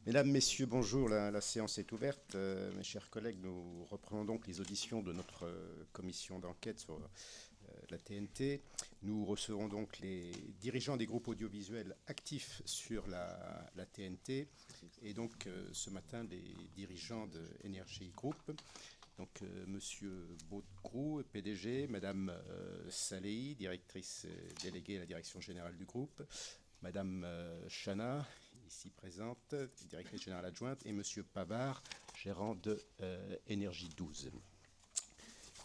Mesdames, Messieurs, bonjour, la séance est ouverte. Mes chers collègues, nous reprenons donc les auditions de notre commission d'enquête sur la TNT. Nous recevrons donc les dirigeants des groupes audiovisuels actifs sur la TNT et donc ce matin les dirigeants de Energy Group. Donc Monsieur Baudecroux, PDG, Madame Salehi, directrice déléguée à la direction générale du groupe, Madame Chana, ici présente, directrice générale adjointe, et Monsieur Pavard, gérant de Énergie 12.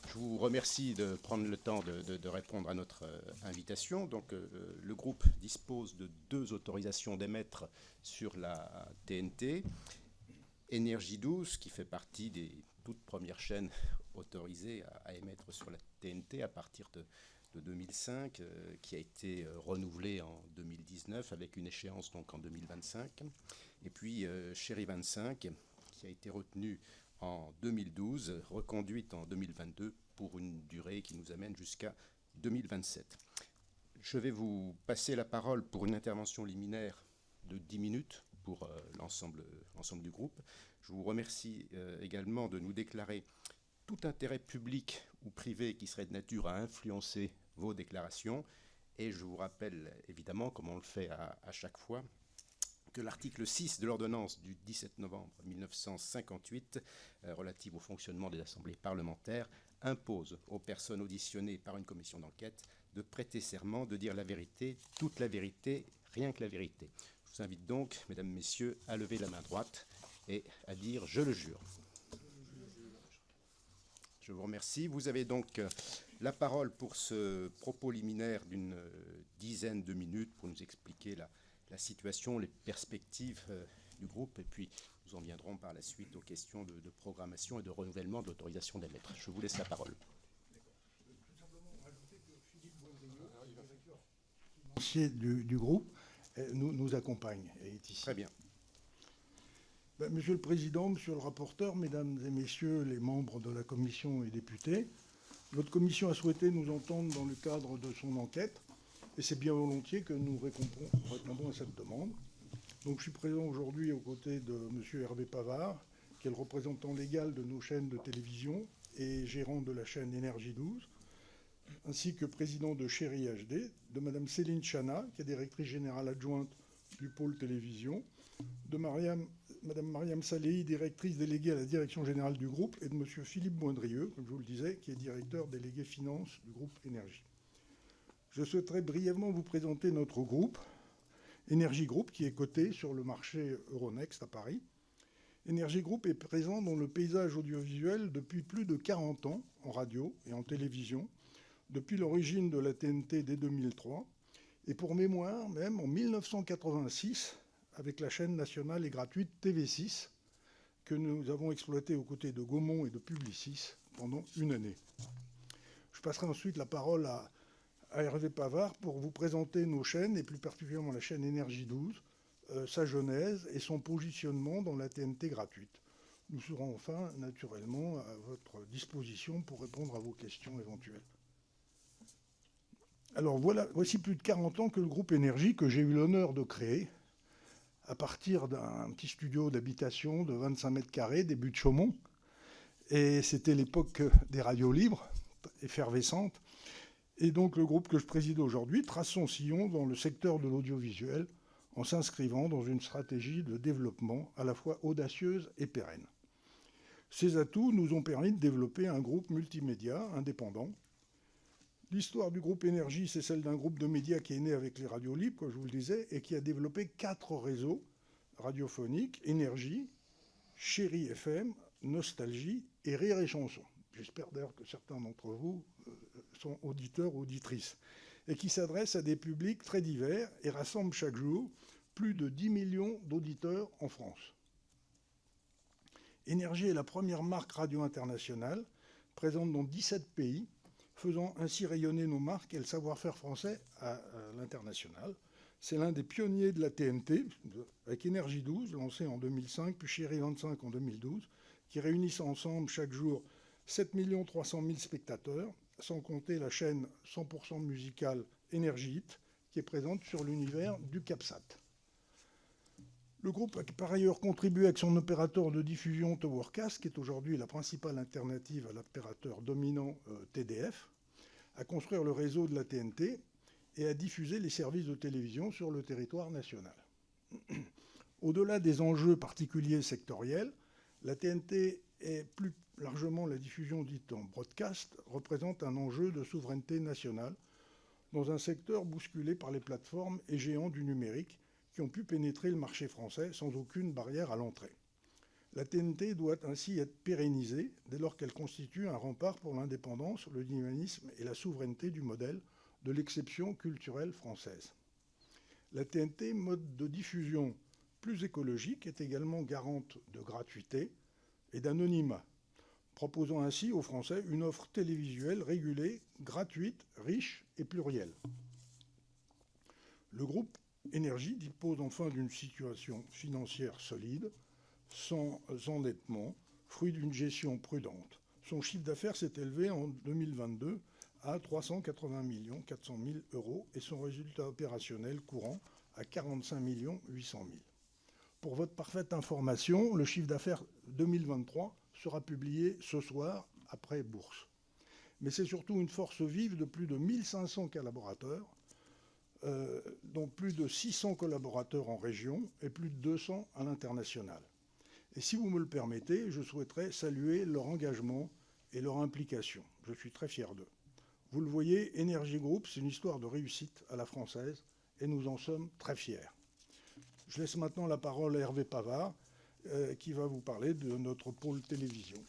Je vous remercie de prendre le temps de répondre à notre invitation. Donc, le groupe dispose de 2 autorisations d'émettre sur la TNT. Énergie 12, qui fait partie des toutes premières chaînes autorisées à émettre sur la TNT à partir de 2005, qui a été renouvelée en 2019 avec une échéance donc en 2025. Et puis Chéri 25, qui a été retenue en 2012, reconduite en 2022 pour une durée qui nous amène jusqu'à 2027. Je vais vous passer la parole pour une intervention liminaire de 10 minutes pour l'ensemble du groupe. Je vous remercie également de nous déclarer tout intérêt public ou privé qui serait de nature à influencer vos déclarations. Et je vous rappelle évidemment, comme on le fait à chaque fois, que l'article 6 de l'ordonnance du 17 novembre 1958 relative au fonctionnement des assemblées parlementaires impose aux personnes auditionnées par une commission d'enquête de prêter serment, de dire la vérité, toute la vérité, rien que la vérité. Je vous invite donc, mesdames, messieurs, à lever la main droite et à dire « Je le jure ». Je vous remercie. Vous avez donc la parole pour ce propos liminaire d'une dizaine de minutes pour nous expliquer la situation, les perspectives du groupe, et puis nous en viendrons par la suite aux questions de programmation et de renouvellement de l'autorisation d'émettre. Je vous laisse la parole. Du groupe nous accompagne et est ici. Très bien. Monsieur le Président, Monsieur le rapporteur, Mesdames et Messieurs les membres de la Commission et députés, notre Commission a souhaité nous entendre dans le cadre de son enquête, et c'est bien volontiers que nous répondons à cette demande. Donc je suis présent aujourd'hui aux côtés de Monsieur Hervé Pavard, qui est le représentant légal de nos chaînes de télévision et gérant de la chaîne Énergie 12, ainsi que président de Chéri HD, de Madame Céline Chana, qui est directrice générale adjointe du pôle télévision, de Madame Mariam Salehi, directrice déléguée à la direction générale du groupe, et de Monsieur Philippe Boindrieux, comme je vous le disais, qui est directeur délégué finance du groupe Énergie. Je souhaiterais brièvement vous présenter notre groupe, Énergie Group, qui est coté sur le marché Euronext à Paris. Énergie Group est présent dans le paysage audiovisuel depuis plus de 40 ans, en radio et en télévision, depuis l'origine de la TNT dès 2003, et pour mémoire, même en 1986, avec la chaîne nationale et gratuite TV6, que nous avons exploitée aux côtés de Gaumont et de Publicis pendant une année. Je passerai ensuite la parole à Hervé Pavard pour vous présenter nos chaînes, et plus particulièrement la chaîne Énergie 12, sa genèse et son positionnement dans la TNT gratuite. Nous serons enfin, naturellement, à votre disposition pour répondre à vos questions éventuelles. Alors voici plus de 40 ans que le groupe Énergie, que j'ai eu l'honneur de créer, à partir d'un petit studio d'habitation de 25 mètres carrés, début de Chaumont. Et c'était l'époque des radios libres, effervescentes. Et donc le groupe que je préside aujourd'hui trace son sillon dans le secteur de l'audiovisuel en s'inscrivant dans une stratégie de développement à la fois audacieuse et pérenne. Ces atouts nous ont permis de développer un groupe multimédia indépendant. L'histoire du groupe Énergie, c'est celle d'un groupe de médias qui est né avec les radios libres, comme je vous le disais, et qui a développé 4 réseaux radiophoniques: Énergie, Chéri FM, Nostalgie et Rire et Chanson. J'espère d'ailleurs que certains d'entre vous sont auditeurs ou auditrices, et qui s'adressent à des publics très divers et rassemblent chaque jour plus de 10 millions d'auditeurs en France. Énergie est la première marque radio internationale, présente dans 17 pays, faisant ainsi rayonner nos marques et le savoir-faire français à l'international. C'est l'un des pionniers de la TNT, avec Énergie 12, lancée en 2005, puis Chéri 25 en 2012, qui réunissent ensemble chaque jour 7 300 000 spectateurs, sans compter la chaîne 100% musicale Énergie Hit, qui est présente sur l'univers du CAPSAT. Le groupe a par ailleurs contribué avec son opérateur de diffusion Towercast, qui est aujourd'hui la principale alternative à l'opérateur dominant TDF, à construire le réseau de la TNT et à diffuser les services de télévision sur le territoire national. Au-delà des enjeux particuliers sectoriels, la TNT et plus largement la diffusion dite en broadcast représente un enjeu de souveraineté nationale dans un secteur bousculé par les plateformes et géants du numérique qui ont pu pénétrer le marché français sans aucune barrière à l'entrée. La TNT doit ainsi être pérennisée dès lors qu'elle constitue un rempart pour l'indépendance, le dynamisme et la souveraineté du modèle de l'exception culturelle française. La TNT, mode de diffusion plus écologique, est également garante de gratuité et d'anonymat, proposant ainsi aux Français une offre télévisuelle régulée, gratuite, riche et plurielle. Le groupe Énergie dispose enfin d'une situation financière solide, sans endettement, fruit d'une gestion prudente. Son chiffre d'affaires s'est élevé en 2022 à 380 400 000 euros et son résultat opérationnel courant à 45 800 000. Pour votre parfaite information, le chiffre d'affaires 2023 sera publié ce soir après bourse. Mais c'est surtout une force vive de plus de 1500 collaborateurs, dont plus de 600 collaborateurs en région et plus de 200 à l'international. Et si vous me le permettez, je souhaiterais saluer leur engagement et leur implication. Je suis très fier d'eux. Vous le voyez, Energy Group, c'est une histoire de réussite à la française et nous en sommes très fiers. Je laisse maintenant la parole à Hervé Pavard, qui va vous parler de notre pôle télévision.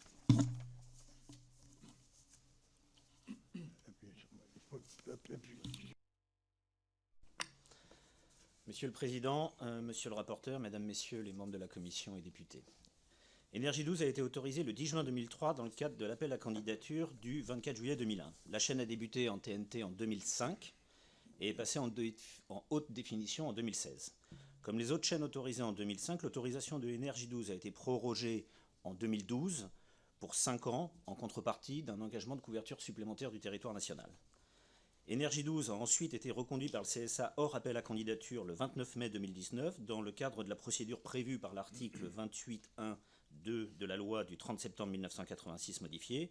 Monsieur le Président, Monsieur le rapporteur, Mesdames, Messieurs les membres de la Commission et députés. Énergie 12 a été autorisée le 10 juin 2003 dans le cadre de l'appel à candidature du 24 juillet 2001. La chaîne a débuté en TNT en 2005 et est passée en haute définition en 2016. Comme les autres chaînes autorisées en 2005, l'autorisation de Énergie 12 a été prorogée en 2012 pour 5 ans en contrepartie d'un engagement de couverture supplémentaire du territoire national. Énergie 12 a ensuite été reconduit par le CSA hors appel à candidature le 29 mai 2019 dans le cadre de la procédure prévue par l'article 28.1.2 de la loi du 30 septembre 1986 modifiée,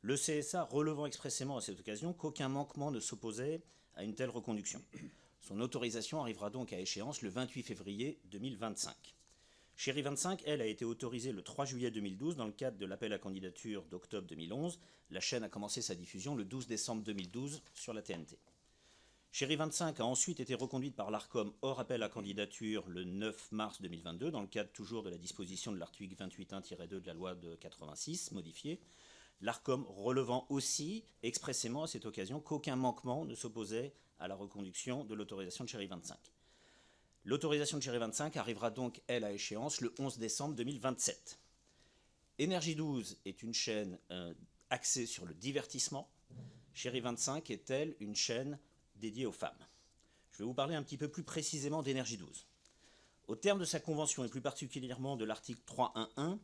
le CSA relevant expressément à cette occasion qu'aucun manquement ne s'opposait à une telle reconduction. Son autorisation arrivera donc à échéance le 28 février 2025. Chérie 25, elle, a été autorisée le 3 juillet 2012 dans le cadre de l'appel à candidature d'octobre 2011. La chaîne a commencé sa diffusion le 12 décembre 2012 sur la TNT. Chérie 25 a ensuite été reconduite par l'ARCOM hors appel à candidature le 9 mars 2022 dans le cadre toujours de la disposition de l'article 28.1-2 de la loi de 86 modifiée. L'ARCOM relevant aussi expressément à cette occasion qu'aucun manquement ne s'opposait à la reconduction de l'autorisation de Chérie 25. L'autorisation de Chérie 25 arrivera donc, elle, à échéance le 11 décembre 2027. Énergie 12 est une chaîne axée sur le divertissement. Chérie 25 est, elle, une chaîne dédiée aux femmes. Je vais vous parler un petit peu plus précisément d'Énergie 12. Au terme de sa convention, et plus particulièrement de l'article 3.1.1,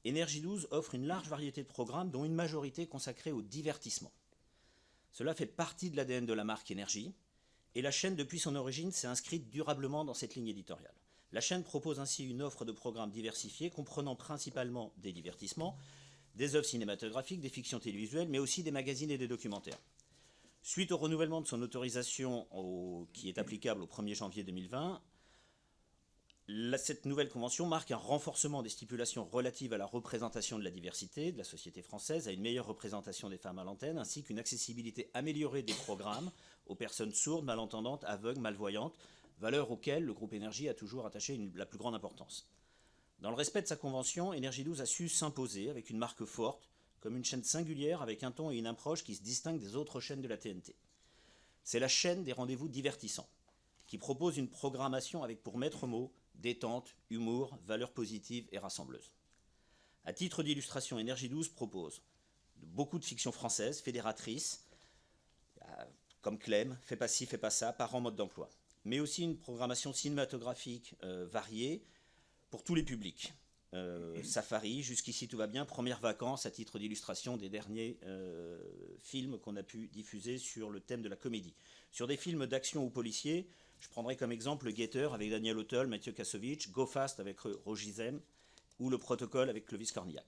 Énergie 12 offre une large variété de programmes, dont une majorité consacrée au divertissement. Cela fait partie de l'ADN de la marque Énergie, et la chaîne, depuis son origine, s'est inscrite durablement dans cette ligne éditoriale. La chaîne propose ainsi une offre de programmes diversifiés, comprenant principalement des divertissements, des œuvres cinématographiques, des fictions télévisuelles, mais aussi des magazines et des documentaires. Suite au renouvellement de son autorisation qui est applicable au 1er janvier 2020, cette nouvelle convention marque un renforcement des stipulations relatives à la représentation de la diversité de la société française, à une meilleure représentation des femmes à l'antenne, ainsi qu'une accessibilité améliorée des programmes aux personnes sourdes, malentendantes, aveugles, malvoyantes, valeurs auxquelles le groupe Énergie a toujours attaché la plus grande importance. Dans le respect de sa convention, Énergie 12 a su s'imposer avec une marque forte, comme une chaîne singulière avec un ton et une approche qui se distinguent des autres chaînes de la TNT. C'est la chaîne des rendez-vous divertissants, qui propose une programmation avec pour maître mot détente, humour, valeurs positives et rassembleuses. À titre d'illustration, Énergie 12 propose beaucoup de fictions françaises, fédératrices, comme Clem, Fais pas ci, fais pas ça, Parents mode d'emploi, mais aussi une programmation cinématographique variée pour tous les publics. Safari, Jusqu'ici tout va bien, Premières vacances, à titre d'illustration des derniers films qu'on a pu diffuser sur le thème de la comédie. Sur des films d'action ou policiers, Je prendrai comme exemple le Guetteur avec Daniel Auteuil, Mathieu Kassovitch, Go Fast avec Roger Zem ou le Protocole avec Clovis Cornillac.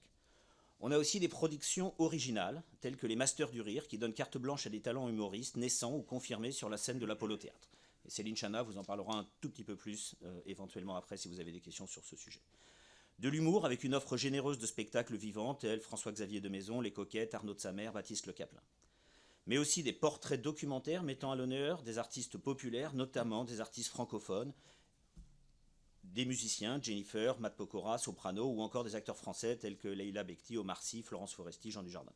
On a aussi des productions originales, telles que les Masters du Rire, qui donnent carte blanche à des talents humoristes naissants ou confirmés sur la scène de l'Apollo Théâtre. Et Céline Chana vous en parlera un tout petit peu plus, éventuellement après, si vous avez des questions sur ce sujet. De l'humour, avec une offre généreuse de spectacles vivants, tels François-Xavier de Maison, Les Coquettes, Arnaud de Samer, Baptiste Le Caplin. Mais aussi des portraits documentaires mettant à l'honneur des artistes populaires, notamment des artistes francophones, des musiciens, Jennifer, Matt Pokora, Soprano, ou encore des acteurs français tels que Leila Bekti, Omar Sy, Florence Foresti, Jean Dujardin.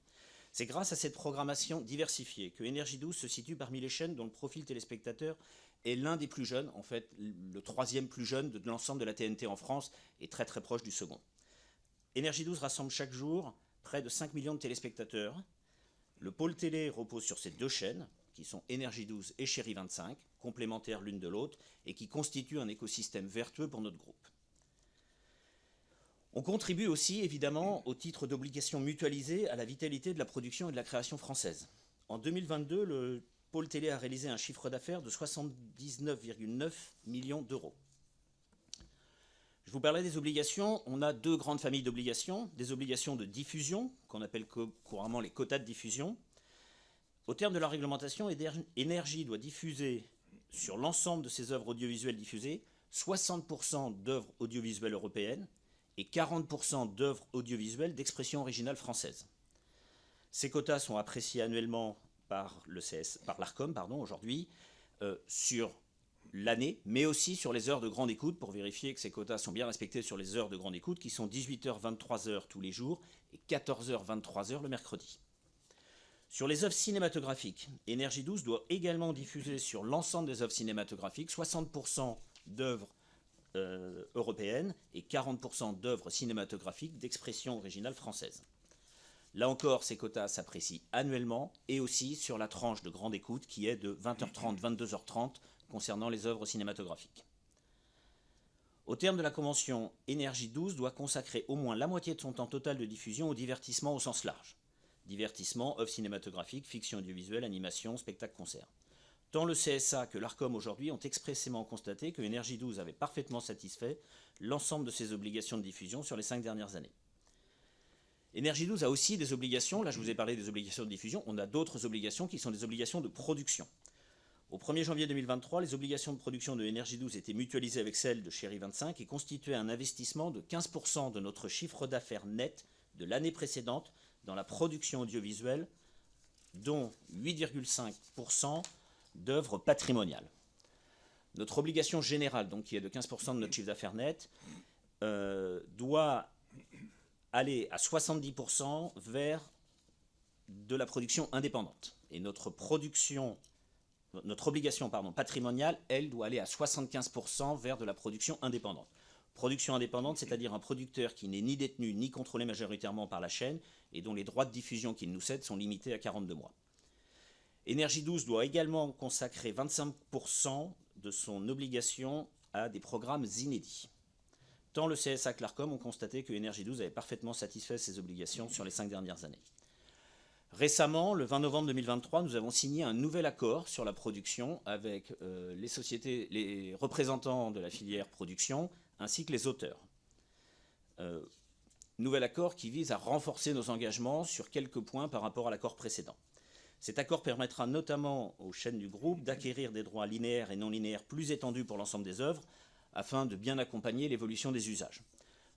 C'est grâce à cette programmation diversifiée que Énergie 12 se situe parmi les chaînes dont le profil téléspectateur est l'un des plus jeunes, en fait le troisième plus jeune de l'ensemble de la TNT en France et très très proche du second. Énergie 12 rassemble chaque jour près de 5 millions de téléspectateurs. Le pôle télé repose sur ces deux chaînes, qui sont Énergie 12 et Chérie 25, complémentaires l'une de l'autre, et qui constituent un écosystème vertueux pour notre groupe. On contribue aussi, évidemment, au titre d'obligation mutualisée à la vitalité de la production et de la création française. En 2022, le pôle télé a réalisé un chiffre d'affaires de 79,9 millions d'euros. Je vous parlais des obligations. On a deux grandes familles d'obligations. Des obligations de diffusion, qu'on appelle couramment les quotas de diffusion. Au terme de la réglementation, Énergie doit diffuser sur l'ensemble de ses œuvres audiovisuelles diffusées 60% d'œuvres audiovisuelles européennes et 40% d'œuvres audiovisuelles d'expression originale française. Ces quotas sont appréciés annuellement par l'ARCOM aujourd'hui, sur l'année, mais aussi sur les heures de grande écoute, pour vérifier que ces quotas sont bien respectés sur les heures de grande écoute, qui sont 18h, 23h tous les jours et 14h, 23h le mercredi. Sur les œuvres cinématographiques, Énergie 12 doit également diffuser sur l'ensemble des œuvres cinématographiques 60% d'œuvres européennes et 40% d'œuvres cinématographiques d'expression originale française. Là encore, ces quotas s'apprécient annuellement et aussi sur la tranche de grande écoute qui est de 20h30, 22h30 concernant les œuvres cinématographiques. Au terme de la convention, Énergie 12 doit consacrer au moins la moitié de son temps total de diffusion au divertissement au sens large. Divertissement, œuvres cinématographiques, fiction audiovisuelle, animation, spectacle, concert. Tant le CSA que l'ARCOM aujourd'hui ont expressément constaté que Énergie 12 avait parfaitement satisfait l'ensemble de ses obligations de diffusion sur les 5 dernières années. Énergie 12 a aussi des obligations, là je vous ai parlé des obligations de diffusion, on a d'autres obligations qui sont des obligations de production. Au 1er janvier 2023, les obligations de production de Énergie 12 étaient mutualisées avec celles de Chérie 25 et constituaient un investissement de 15% de notre chiffre d'affaires net de l'année précédente dans la production audiovisuelle, dont 8,5% d'œuvres patrimoniales. Notre obligation générale, donc qui est de 15% de notre chiffre d'affaires net, doit aller à 70% vers de la production indépendante. Et notre obligation patrimoniale, elle, doit aller à 75% vers de la production indépendante. Production indépendante, c'est-à-dire un producteur qui n'est ni détenu ni contrôlé majoritairement par la chaîne et dont les droits de diffusion qu'il nous cède sont limités à 42 mois. Énergie 12 doit également consacrer 25% de son obligation à des programmes inédits. Tant le CSA que l'ARCOM ont constaté que Énergie 12 avait parfaitement satisfait ses obligations sur les 5 dernières années. Récemment, le 20 novembre 2023, nous avons signé un nouvel accord sur la production avec les représentants de la filière production ainsi que les auteurs. Nouvel accord qui vise à renforcer nos engagements sur quelques points par rapport à l'accord précédent. Cet accord permettra notamment aux chaînes du groupe d'acquérir des droits linéaires et non linéaires plus étendus pour l'ensemble des œuvres, afin de bien accompagner l'évolution des usages.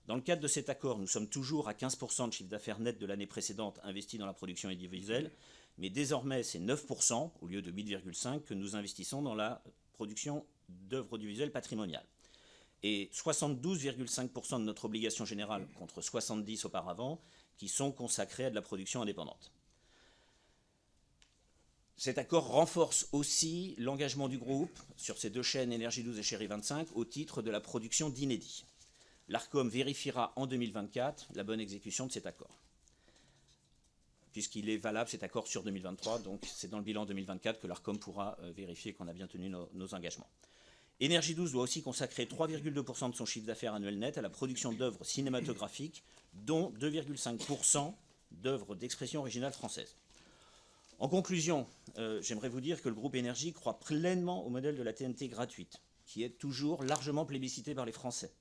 Dans le cadre de cet accord, nous sommes toujours à 15% de chiffre d'affaires net de l'année précédente investi dans la production audiovisuelle, mais désormais c'est 9% au lieu de 8,5% que nous investissons dans la production d'œuvres audiovisuelles patrimoniales. Et 72,5% de notre obligation générale contre 70% auparavant qui sont consacrés à de la production indépendante. Cet accord renforce aussi l'engagement du groupe sur ces deux chaînes Énergie 12 et Chérie 25 au titre de la production d'inédits. L'ARCOM vérifiera en 2024 la bonne exécution de cet accord, puisqu'il est valable cet accord sur 2023, donc c'est dans le bilan 2024 que l'ARCOM pourra vérifier qu'on a bien tenu nos engagements. Énergie 12 doit aussi consacrer 3,2% de son chiffre d'affaires annuel net à la production d'œuvres cinématographiques, dont 2,5% d'œuvres d'expression originale française. En conclusion, j'aimerais vous dire que le groupe Énergie croit pleinement au modèle de la TNT gratuite, qui est toujours largement plébiscité par les Français,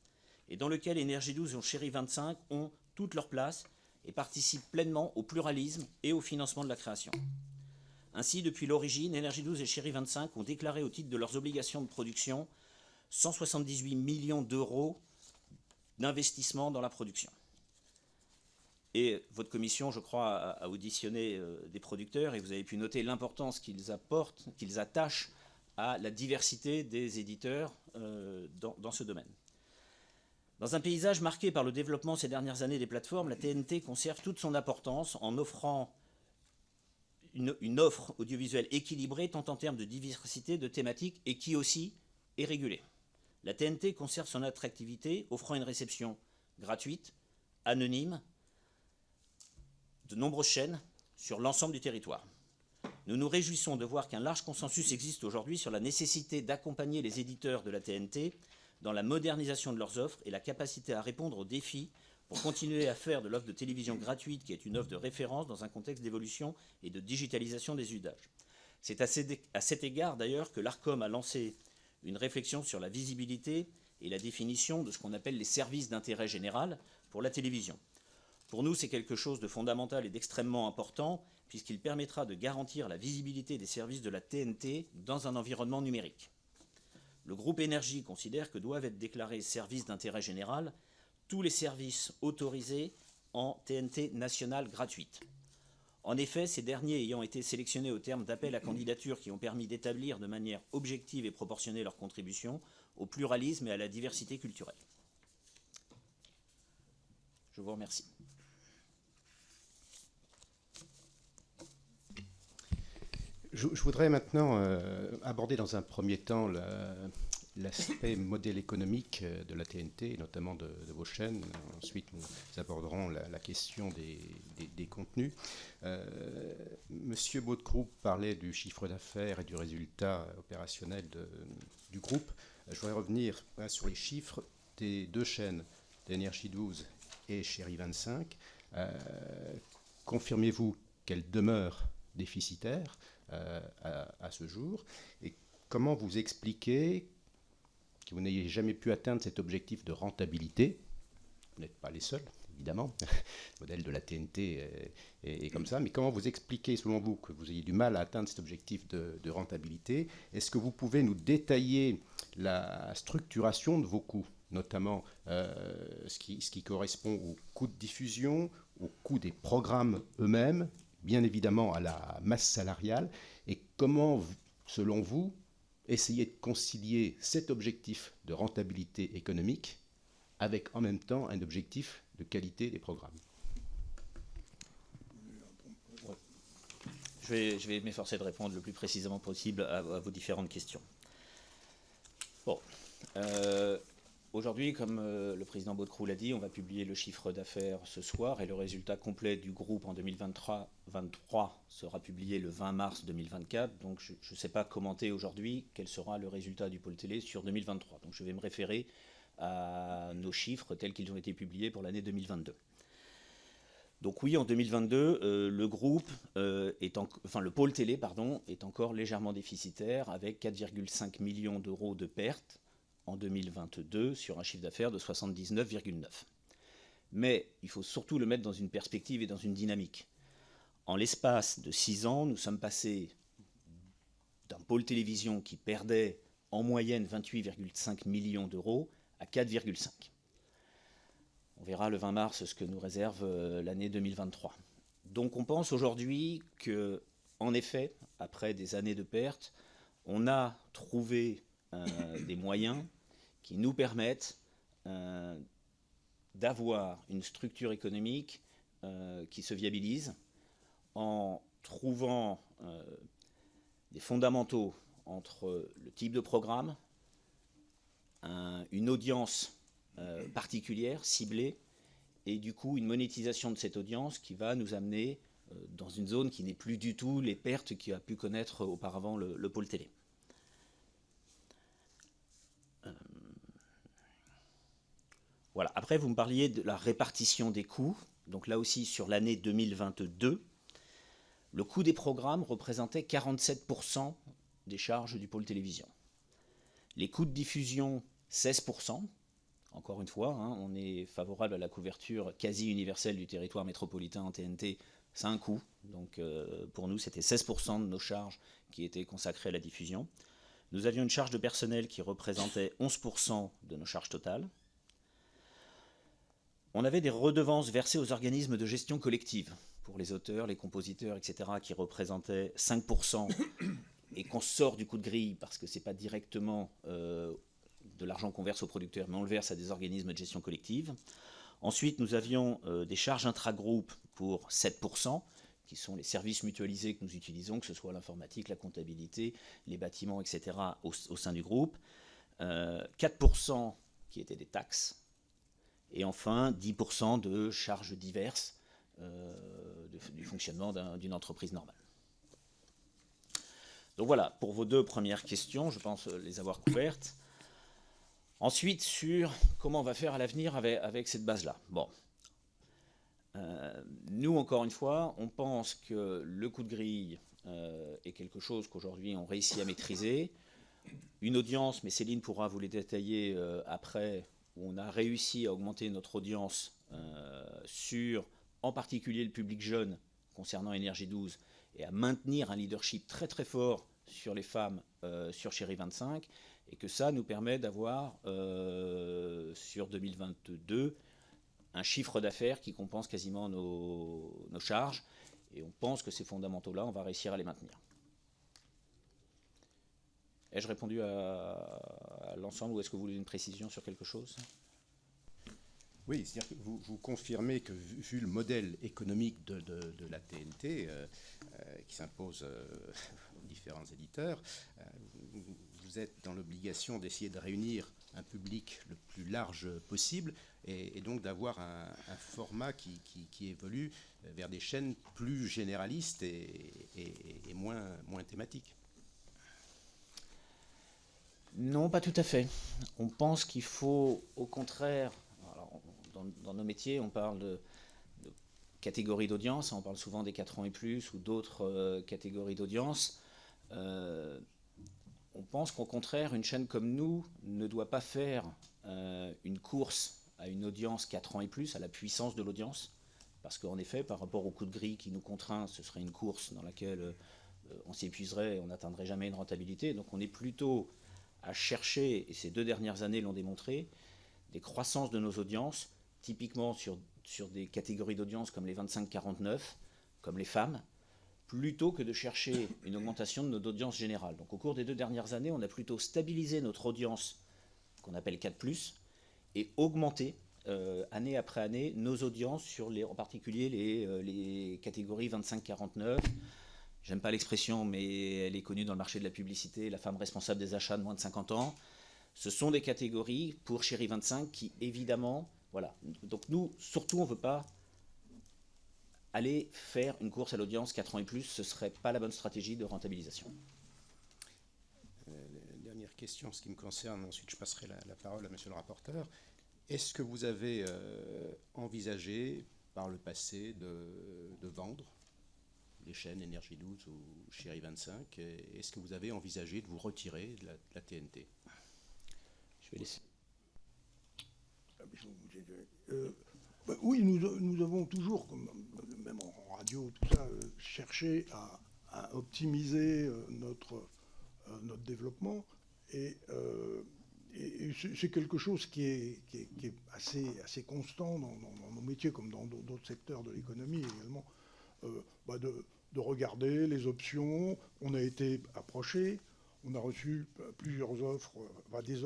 et dans lequel Énergie 12 et Chéri 25 ont toute leur place et participent pleinement au pluralisme et au financement de la création. Ainsi, depuis l'origine, Énergie 12 et Chéri 25 ont déclaré au titre de leurs obligations de production 178 millions d'euros d'investissement dans la production. Et votre commission, je crois, a auditionné des producteurs et vous avez pu noter l'importance qu'ils apportent, qu'ils attachent à la diversité des éditeurs dans ce domaine. Dans un paysage marqué par le développement ces dernières années des plateformes, la TNT conserve toute son importance en offrant une offre audiovisuelle équilibrée tant en termes de diversité, de thématiques et qui aussi est régulée. La TNT conserve son attractivité, offrant une réception gratuite, anonyme, de nombreuses chaînes sur l'ensemble du territoire. Nous nous réjouissons de voir qu'un large consensus existe aujourd'hui sur la nécessité d'accompagner les éditeurs de la TNT dans la modernisation de leurs offres et la capacité à répondre aux défis pour continuer à faire de l'offre de télévision gratuite, qui est une offre de référence dans un contexte d'évolution et de digitalisation des usages. C'est à cet égard d'ailleurs que l'ARCOM a lancé une réflexion sur la visibilité et la définition de ce qu'on appelle les services d'intérêt général pour la télévision. Pour nous, c'est quelque chose de fondamental et d'extrêmement important, puisqu'il permettra de garantir la visibilité des services de la TNT dans un environnement numérique. Le groupe Énergie considère que doivent être déclarés services d'intérêt général tous les services autorisés en TNT nationale gratuite. En effet, ces derniers ayant été sélectionnés au terme d'appels à candidature qui ont permis d'établir de manière objective et proportionnée leur contribution au pluralisme et à la diversité culturelle. Je vous remercie. Je voudrais maintenant aborder dans un premier temps l'aspect modèle économique de la TNT, et notamment de vos chaînes. Ensuite, nous aborderons la question des contenus. Monsieur Baudecroux parlait du chiffre d'affaires et du résultat opérationnel du groupe. Je voudrais revenir sur les chiffres des deux chaînes, d'Énergie 12 et Chéri 25. Confirmez-vous qu'elles demeurent déficitaires à ce jour, et comment vous expliquez que vous n'ayez jamais pu atteindre cet objectif de rentabilité? Vous n'êtes pas les seuls, évidemment. Le modèle de la TNT est comme ça, mais comment vous expliquez, selon vous, que vous ayez du mal à atteindre cet objectif de rentabilité? Est-ce que vous pouvez nous détailler la structuration de vos coûts, notamment ce qui correspond au coût de diffusion, au coût des programmes eux-mêmes, bien évidemment à la masse salariale, et comment, selon vous, essayer de concilier cet objectif de rentabilité économique avec en même temps un objectif de qualité des programmes? Je vais m'efforcer de répondre le plus précisément possible à vos différentes questions. Bon. Aujourd'hui, comme le président Baudecroux l'a dit, on va publier le chiffre d'affaires ce soir et le résultat complet du groupe en 2023 sera publié le 20 mars 2024. Donc je ne sais pas commenter aujourd'hui quel sera le résultat du pôle télé sur 2023. Donc je vais me référer à nos chiffres tels qu'ils ont été publiés pour l'année 2022. Donc oui, en 2022, le groupe, le pôle télé, est encore légèrement déficitaire avec 4,5 millions d'euros de pertes en 2022 sur un chiffre d'affaires de 79,9. Mais il faut surtout le mettre dans une perspective et dans une dynamique. En l'espace de 6 ans, nous sommes passés d'un pôle télévision qui perdait en moyenne 28,5 millions d'euros à 4,5. On verra le 20 mars ce que nous réserve l'année 2023. Donc on pense aujourd'hui que, en effet, après des années de pertes, on a trouvé des moyens qui nous permettent d'avoir une structure économique qui se viabilise en trouvant des fondamentaux entre le type de programme, une audience particulière, ciblée, et du coup une monétisation de cette audience qui va nous amener dans une zone qui n'est plus du tout les pertes qu'a pu connaître auparavant le pôle télé. Voilà. Après, vous me parliez de la répartition des coûts. Donc là aussi, sur l'année 2022, le coût des programmes représentait 47% des charges du pôle télévision. Les coûts de diffusion, 16%. Encore une fois, on est favorable à la couverture quasi universelle du territoire métropolitain en TNT. C'est un coût. Donc pour nous, c'était 16% de nos charges qui étaient consacrées à la diffusion. Nous avions une charge de personnel qui représentait 11% de nos charges totales. On avait des redevances versées aux organismes de gestion collective pour les auteurs, les compositeurs, etc., qui représentaient 5% et qu'on sort du coup de grille parce que ce n'est pas directement de l'argent qu'on verse aux producteurs, mais on le verse à des organismes de gestion collective. Ensuite, nous avions des charges intragroupes pour 7%, qui sont les services mutualisés que nous utilisons, que ce soit l'informatique, la comptabilité, les bâtiments, etc., au sein du groupe. 4% qui étaient des taxes. Et enfin, 10% de charges diverses du fonctionnement d'une entreprise normale. Donc voilà, pour vos deux premières questions, je pense les avoir couvertes. Ensuite, sur comment on va faire à l'avenir avec cette base-là. Bon. Nous, encore une fois, on pense que le coût de grille est quelque chose qu'aujourd'hui on réussit à maîtriser. Une audience, mais Céline pourra vous les détailler après, où on a réussi à augmenter notre audience sur, en particulier, le public jeune concernant Énergie 12 et à maintenir un leadership très très fort sur les femmes sur Chérie 25 et que ça nous permet d'avoir sur 2022 un chiffre d'affaires qui compense quasiment nos charges et on pense que ces fondamentaux-là, on va réussir à les maintenir. Ai-je répondu à l'ensemble ou est-ce que vous voulez une précision sur quelque chose ? Oui, c'est-à-dire que vous confirmez que vu le modèle économique de la TNT qui s'impose aux différents éditeurs, vous êtes dans l'obligation d'essayer de réunir un public le plus large possible et donc d'avoir un format qui évolue vers des chaînes plus généralistes et moins thématiques. Non, pas tout à fait. On pense qu'il faut, au contraire, alors, dans nos métiers, on parle de catégories d'audience, on parle souvent des 4 ans et plus ou d'autres catégories d'audience. On pense qu'au contraire, une chaîne comme nous ne doit pas faire une course à une audience 4 ans et plus, à la puissance de l'audience, parce qu'en effet, par rapport au coût de grille qui nous contraint, ce serait une course dans laquelle on s'épuiserait et on n'atteindrait jamais une rentabilité. Donc on est plutôt à chercher, et ces 2 dernières années l'ont démontré, des croissances de nos audiences, typiquement sur des catégories d'audience comme les 25-49, comme les femmes, plutôt que de chercher une augmentation de notre audience générale. Donc au cours des 2 dernières années, on a plutôt stabilisé notre audience, qu'on appelle 4+, et augmenté, année après année, nos audiences sur en particulier les catégories 25-49. J'aime pas l'expression, mais elle est connue dans le marché de la publicité, la femme responsable des achats de moins de 50 ans. Ce sont des catégories pour Chérie 25 qui, évidemment, voilà. Donc nous, surtout, on ne veut pas aller faire une course à l'audience 4 ans et plus, ce ne serait pas la bonne stratégie de rentabilisation. Dernière question, ce qui me concerne, ensuite je passerai la parole à monsieur le rapporteur. Est-ce que vous avez envisagé par le passé de vendre les chaînes Énergie 12 ou Chérie 25 ? Est-ce que vous avez envisagé de vous retirer de la TNT ? Je vais laisser. Oui, nous avons toujours, même en radio, tout ça, cherché à optimiser notre développement. Et c'est quelque chose qui est assez constant dans nos métiers, comme dans d'autres secteurs de l'économie également, de regarder les options. On a été approché, on a reçu plusieurs offres,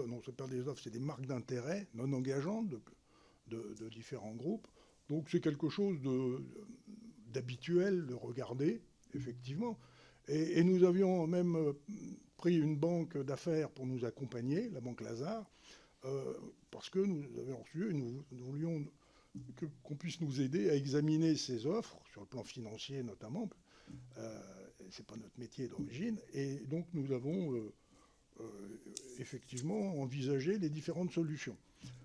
non, c'est pas des offres, c'est des marques d'intérêt non engageantes de différents groupes. Donc c'est quelque chose d'habituel de regarder, effectivement. Et nous avions même pris une banque d'affaires pour nous accompagner, la banque Lazare, parce que nous avions reçu et nous voulions qu'on puisse nous aider à examiner ces offres, sur le plan financier notamment. C'est pas notre métier d'origine. Et donc nous avons effectivement envisagé les différentes solutions.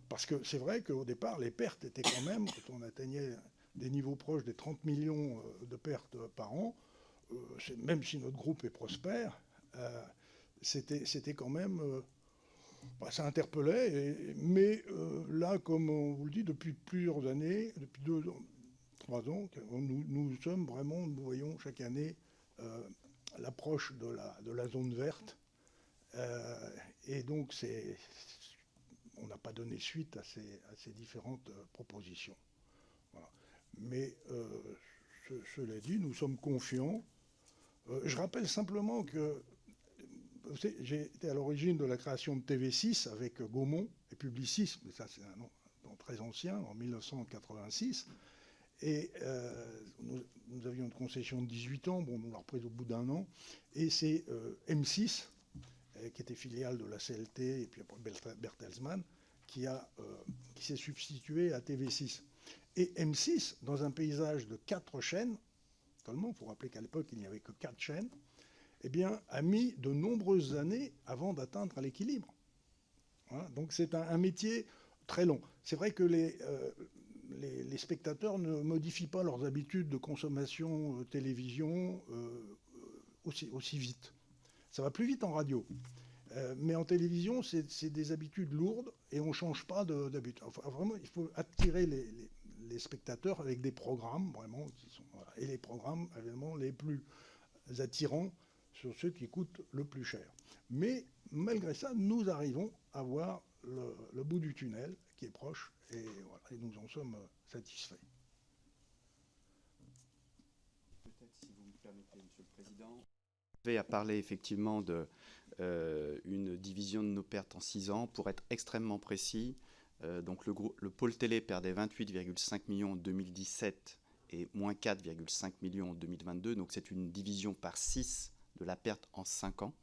Parce que c'est vrai qu'au départ, les pertes étaient quand même, quand on atteignait des niveaux proches des 30 millions de pertes par an, même si notre groupe est prospère, c'était quand même... ça interpellait, mais là, comme on vous le dit, depuis plusieurs années, depuis 3 ans, nous sommes vraiment, nous voyons chaque année l'approche de la zone verte. Et donc, on n'a pas donné suite à ces différentes propositions. Voilà. Mais cela dit, nous sommes confiants. Je rappelle simplement que j'ai été à l'origine de la création de TV6 avec Gaumont et Publicis, mais ça c'est un nom très ancien, en 1986. Et nous avions une concession de 18 ans, bon, on l'a reprise au bout d'1 an. Et c'est M6, qui était filiale de la CLT, et puis après Bertelsmann, qui s'est substitué à TV6. Et M6, dans un paysage de 4 chaînes, seulement, il faut rappeler qu'à l'époque, il n'y avait que 4 chaînes, eh bien, a mis de nombreuses années avant d'atteindre l'équilibre. Voilà, donc c'est un métier très long. C'est vrai que les spectateurs ne modifient pas leurs habitudes de consommation télévision aussi vite. Ça va plus vite en radio. Mais en télévision, c'est des habitudes lourdes et on ne change pas d'habitude. Enfin, vraiment, il faut attirer les spectateurs avec des programmes, vraiment, voilà. Et les programmes, évidemment, les plus attirants sur ceux qui coûtent le plus cher. Mais malgré ça, nous arrivons à voir le bout du tunnel qui est proche et, voilà, et nous en sommes satisfaits. Peut-être, si vous me permettez, Monsieur le Président, je vais parler effectivement d'une division de nos pertes en 6 ans. Pour être extrêmement précis, donc le pôle télé perdait 28,5 millions en 2017 et moins 4,5 millions en 2022. Donc c'est une division par 6 de la perte en 5 ans.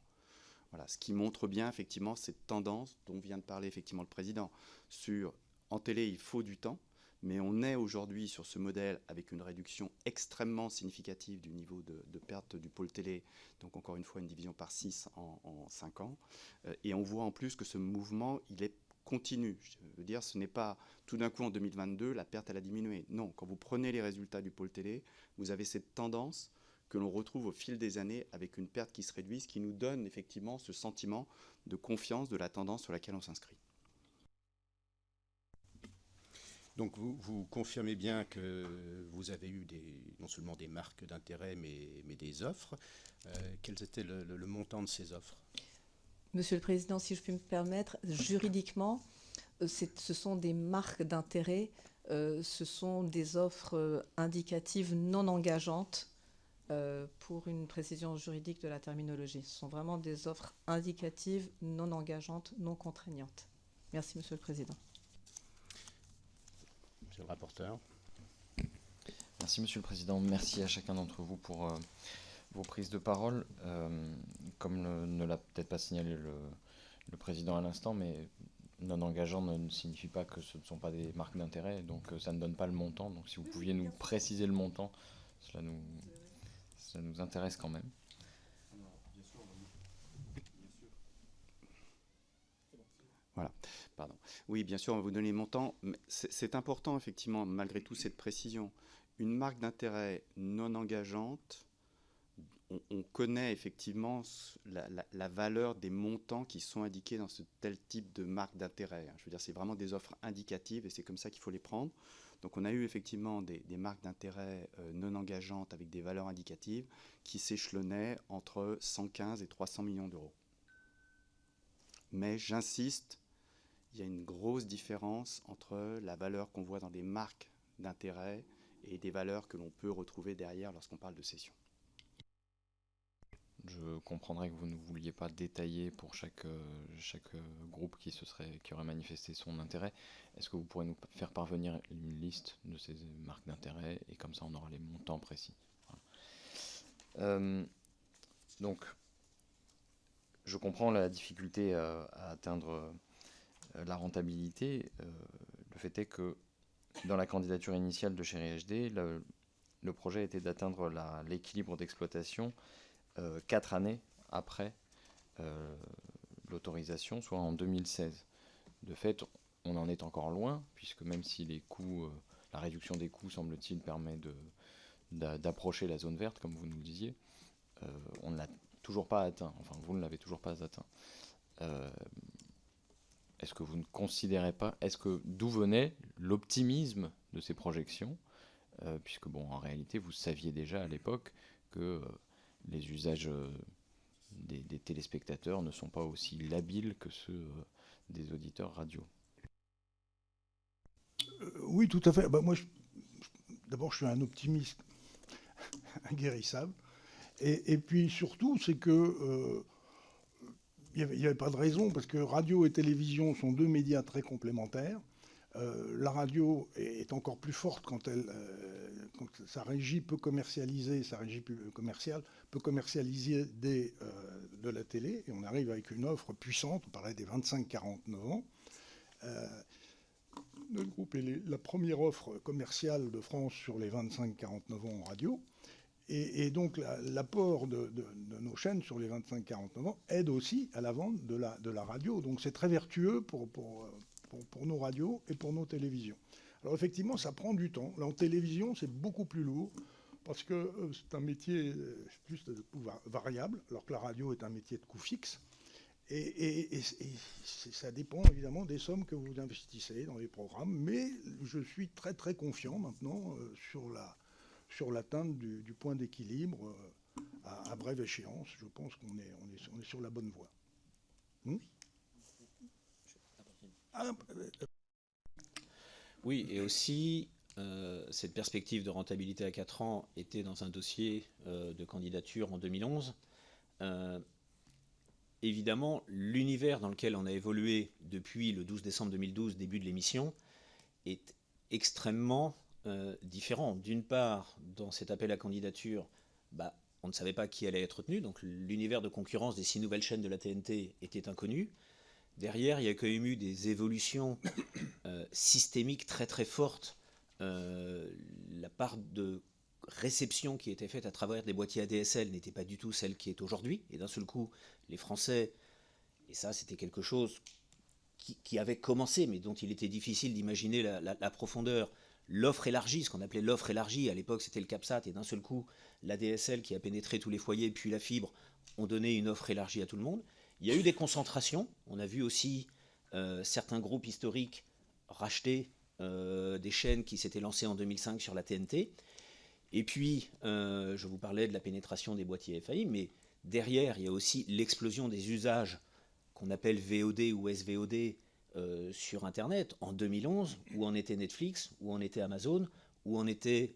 Voilà, ce qui montre bien effectivement cette tendance dont vient de parler effectivement le Président. En télé, il faut du temps, mais on est aujourd'hui sur ce modèle avec une réduction extrêmement significative du niveau de perte du pôle télé, donc encore une fois une division par 6 en 5 ans. Et on voit en plus que ce mouvement, il est continu. Je veux dire, ce n'est pas tout d'un coup en 2022, la perte elle a diminué. Non, quand vous prenez les résultats du pôle télé, vous avez cette tendance que l'on retrouve au fil des années avec une perte qui se réduit, ce qui nous donne effectivement ce sentiment de confiance de la tendance sur laquelle on s'inscrit. Donc vous confirmez bien que vous avez eu non seulement des marques d'intérêt, mais des offres. Quels étaient le montant de ces offres ? Monsieur le Président, si je puis me permettre, juridiquement, ce sont des marques d'intérêt, ce sont des offres indicatives non engageantes, pour une précision juridique de la terminologie. Ce sont vraiment des offres indicatives, non engageantes, non contraignantes. Merci, Monsieur le Président. Monsieur le rapporteur. Merci, Monsieur le Président. Merci à chacun d'entre vous pour vos prises de parole. Comme ne l'a peut-être pas signalé le Président à l'instant, mais non engageant ne signifie pas que ce ne sont pas des marques d'intérêt, donc ça ne donne pas le montant. Donc si vous pouviez nous préciser le montant, ça nous intéresse quand même. Voilà, pardon. Oui, bien sûr, on va vous donner les montants. C'est important, effectivement, malgré tout, cette précision. Une marque d'intérêt non engageante, on connaît effectivement la valeur des montants qui sont indiqués dans ce tel type de marque d'intérêt. Je veux dire, c'est vraiment des offres indicatives et c'est comme ça qu'il faut les prendre. Donc on a eu effectivement des marques d'intérêt non engageantes avec des valeurs indicatives qui s'échelonnaient entre 115 et 300 millions d'euros. Mais j'insiste, il y a une grosse différence entre la valeur qu'on voit dans des marques d'intérêt et des valeurs que l'on peut retrouver derrière lorsqu'on parle de cession. Je comprendrais que vous ne vouliez pas détailler pour chaque groupe qui aurait manifesté son intérêt. Est-ce que vous pourrez nous faire parvenir une liste de ces marques d'intérêt et comme ça on aura les montants précis. Voilà. Donc, je comprends la difficulté à atteindre la rentabilité. Le fait est que dans la candidature initiale de Chéri HD, le projet était d'atteindre l'équilibre d'exploitation 4 années après l'autorisation, soit en 2016. De fait, on en est encore loin, puisque même si les coûts, la réduction des coûts, semble-t-il, permet d'approcher la zone verte, comme vous nous le disiez. On ne l'a toujours pas atteint, enfin vous ne l'avez toujours pas atteint. Est-ce que vous ne considérez pas, d'où venait l'optimisme de ces projections, puisque bon, en réalité, vous saviez déjà à l'époque que les usages des téléspectateurs ne sont pas aussi labiles que ceux des auditeurs radio. Oui, tout à fait. Bah, moi, d'abord, je suis un optimiste inguérissable. Et puis surtout, c'est que il n'y avait pas de raison, parce que radio et télévision sont deux médias très complémentaires. La radio est encore plus forte quand sa régie peut commercialiser, sa régie commerciale peut commercialiser de la télé, et on arrive avec une offre puissante. On parlait des 25-49 ans. Notre groupe est la première offre commerciale de France sur les 25-49 ans en radio. Et donc l'apport de nos chaînes sur les 25-49 ans aide aussi à la vente de la radio. Donc c'est très vertueux pour nos radios et pour nos télévisions. Alors effectivement, ça prend du temps. Là, en télévision, c'est beaucoup plus lourd parce que c'est un métier plus de coût variable, alors que la radio est un métier de coût fixe. Et ça dépend évidemment des sommes que vous investissez dans les programmes. Mais je suis très très confiant maintenant sur l'atteinte du point d'équilibre à brève échéance. Je pense qu'on est sur la bonne voie. Oui, et aussi, cette perspective de rentabilité à 4 ans était dans un dossier de candidature en 2011. Évidemment, l'univers dans lequel on a évolué depuis le 12 décembre 2012, début de l'émission, est extrêmement différent. D'une part, dans cet appel à candidature, on ne savait pas qui allait être retenu, donc l'univers de concurrence des 6 nouvelles chaînes de la TNT était inconnu. Derrière, il y a quand même eu des évolutions systémiques très très fortes. La part de réception qui était faite à travers des boîtiers ADSL n'était pas du tout celle qui est aujourd'hui. Et d'un seul coup, les Français, et ça c'était quelque chose qui avait commencé, mais dont il était difficile d'imaginer la profondeur, l'offre élargie, ce qu'on appelait l'offre élargie, à l'époque c'était le CAPSAT, et d'un seul coup, l'ADSL qui a pénétré tous les foyers, puis la fibre, ont donné une offre élargie à tout le monde. Il y a eu des concentrations, on a vu aussi certains groupes historiques racheter des chaînes qui s'étaient lancées en 2005 sur la TNT. Et puis, je vous parlais de la pénétration des boîtiers FAI, mais derrière, il y a aussi l'explosion des usages qu'on appelle VOD ou SVOD sur Internet en 2011, où en était Netflix, où en était Amazon, où en était...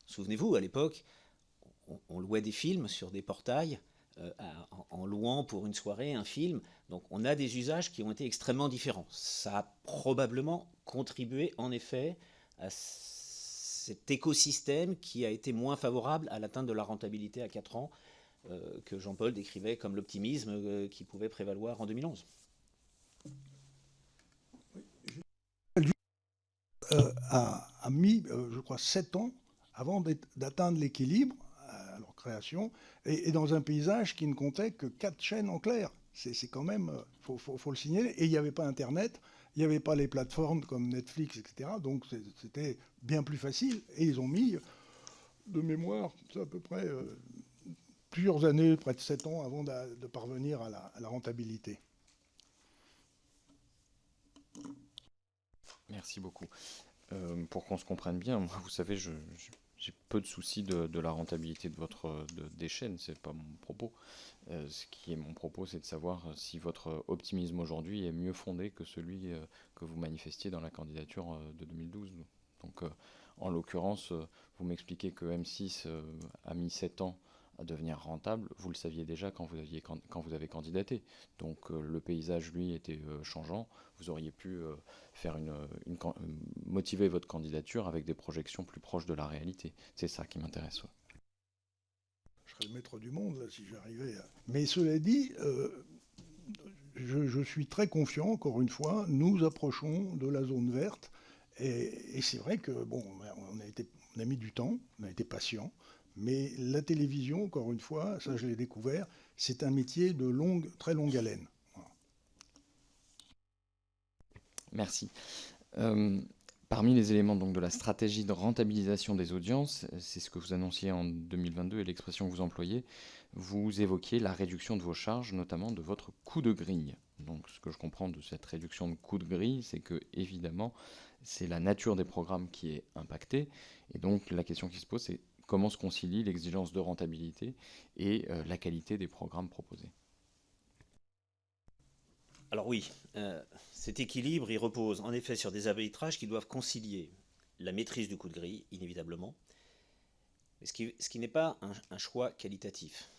Souvenez-vous, à l'époque, on louait des films sur des portails en louant pour une soirée un film. Donc on a des usages qui ont été extrêmement différents. Ça a probablement contribué en effet à cet écosystème qui a été moins favorable à l'atteinte de la rentabilité à 4 ans que Jean-Paul décrivait comme l'optimisme qui pouvait prévaloir en 2011. A mis, je crois, 7 ans avant d'atteindre l'équilibre à leur création, et dans un paysage qui ne comptait que 4 chaînes en clair. C'est quand même, faut le signaler. Et il n'y avait pas Internet, il n'y avait pas les plateformes comme Netflix, etc. Donc c'était bien plus facile. Et ils ont mis, de mémoire, c'est à peu près plusieurs années, près de 7 ans, avant de parvenir à la rentabilité. Merci beaucoup. Pour qu'on se comprenne bien, moi, vous savez, j'ai peu de soucis de la rentabilité des chaînes, c'est pas mon propos. Ce qui est mon propos, c'est de savoir si votre optimisme aujourd'hui est mieux fondé que celui que vous manifestiez dans la candidature de 2012. Donc, en l'occurrence, vous m'expliquez que M6 a mis 7 ans à devenir rentable. Vous le saviez déjà quand vous avez candidaté. Donc, le paysage, lui, était changeant. Vous auriez pu motiver votre candidature avec des projections plus proches de la réalité. C'est ça qui m'intéresse. Ouais. Je serais le maître du monde là, si j'arrivais à... Mais cela dit, je suis très confiant, encore une fois, nous approchons de la zone verte, et c'est vrai que bon, on a mis du temps, on a été patient, mais la télévision, encore une fois, ça je l'ai découvert, c'est un métier de très longue haleine. Merci. Parmi les éléments donc, de la stratégie de rentabilisation des audiences, c'est ce que vous annonciez en 2022 et l'expression que vous employez, vous évoquiez la réduction de vos charges, notamment de votre coût de grille. Donc ce que je comprends de cette réduction de coût de grille, c'est que évidemment, c'est la nature des programmes qui est impactée. Et donc la question qui se pose, c'est comment se concilie l'exigence de rentabilité et la qualité des programmes proposés. Alors oui, cet équilibre, il repose en effet sur des arbitrages qui doivent concilier la maîtrise du coût de grille, inévitablement, mais ce qui n'est pas un choix qualitatif.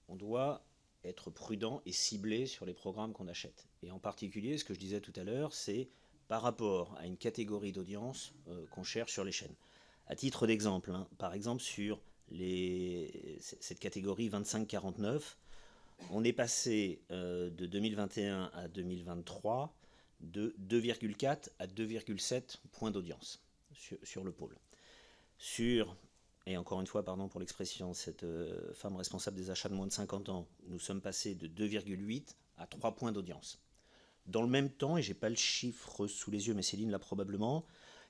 On doit être prudent et ciblé sur les programmes qu'on achète. Et en particulier, ce que je disais tout à l'heure, c'est par rapport à une catégorie d'audience qu'on cherche sur les chaînes. À titre d'exemple, par exemple sur cette catégorie 25-49, on est passé de 2021 à 2023 de 2,4 à 2,7 points d'audience sur le pôle. Et encore une fois, pardon pour l'expression, cette femme responsable des achats de moins de 50 ans, nous sommes passés de 2,8 à 3 points d'audience. Dans le même temps, et je n'ai pas le chiffre sous les yeux, mais Céline l'a probablement,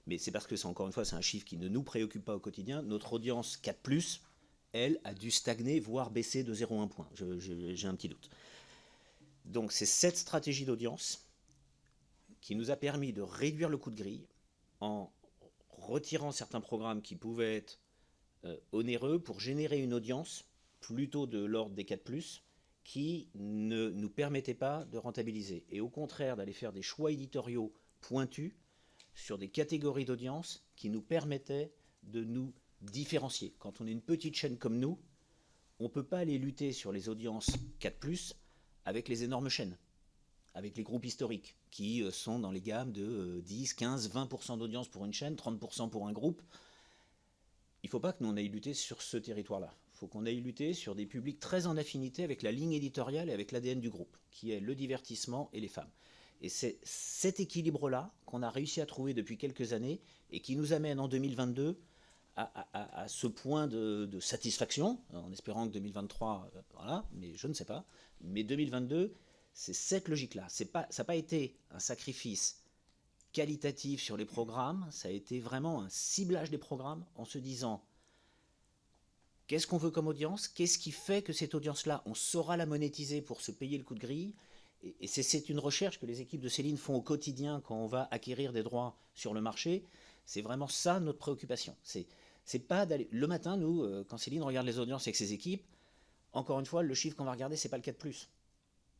mais c'est parce que encore une fois, c'est un chiffre qui ne nous préoccupe pas au quotidien, notre audience 4+, elle, a dû stagner, voire baisser de 0,1 point. J'ai un petit doute. Donc c'est cette stratégie d'audience qui nous a permis de réduire le coût de grille en retirant certains programmes qui pouvaient être onéreux pour générer une audience plutôt de l'ordre des 4+, qui ne nous permettait pas de rentabiliser. Et au contraire, d'aller faire des choix éditoriaux pointus sur des catégories d'audience qui nous permettaient de nous différencier. Quand on est une petite chaîne comme nous, on ne peut pas aller lutter sur les audiences 4+, avec les énormes chaînes, avec les groupes historiques, qui sont dans les gammes de 10, 15, 20% d'audience pour une chaîne, 30% pour un groupe. Il ne faut pas que nous on aille lutter sur ce territoire-là. Il faut qu'on aille lutter sur des publics très en affinité avec la ligne éditoriale et avec l'ADN du groupe, qui est le divertissement et les femmes. Et c'est cet équilibre-là qu'on a réussi à trouver depuis quelques années et qui nous amène en 2022 à ce point de satisfaction, en espérant que 2023, voilà, mais je ne sais pas. Mais 2022, c'est cette logique-là. Ça n'a pas été un sacrifice qualitatif sur les programmes, ça a été vraiment un ciblage des programmes en se disant qu'est-ce qu'on veut comme audience, qu'est-ce qui fait que cette audience-là, on saura la monétiser pour se payer le coût de grille. Et c'est une recherche que les équipes de Céline font au quotidien quand on va acquérir des droits sur le marché. C'est vraiment ça notre préoccupation. C'est pas d'aller le matin, nous, quand Céline regarde les audiences avec ses équipes, encore une fois, le chiffre qu'on va regarder, c'est pas le 4+.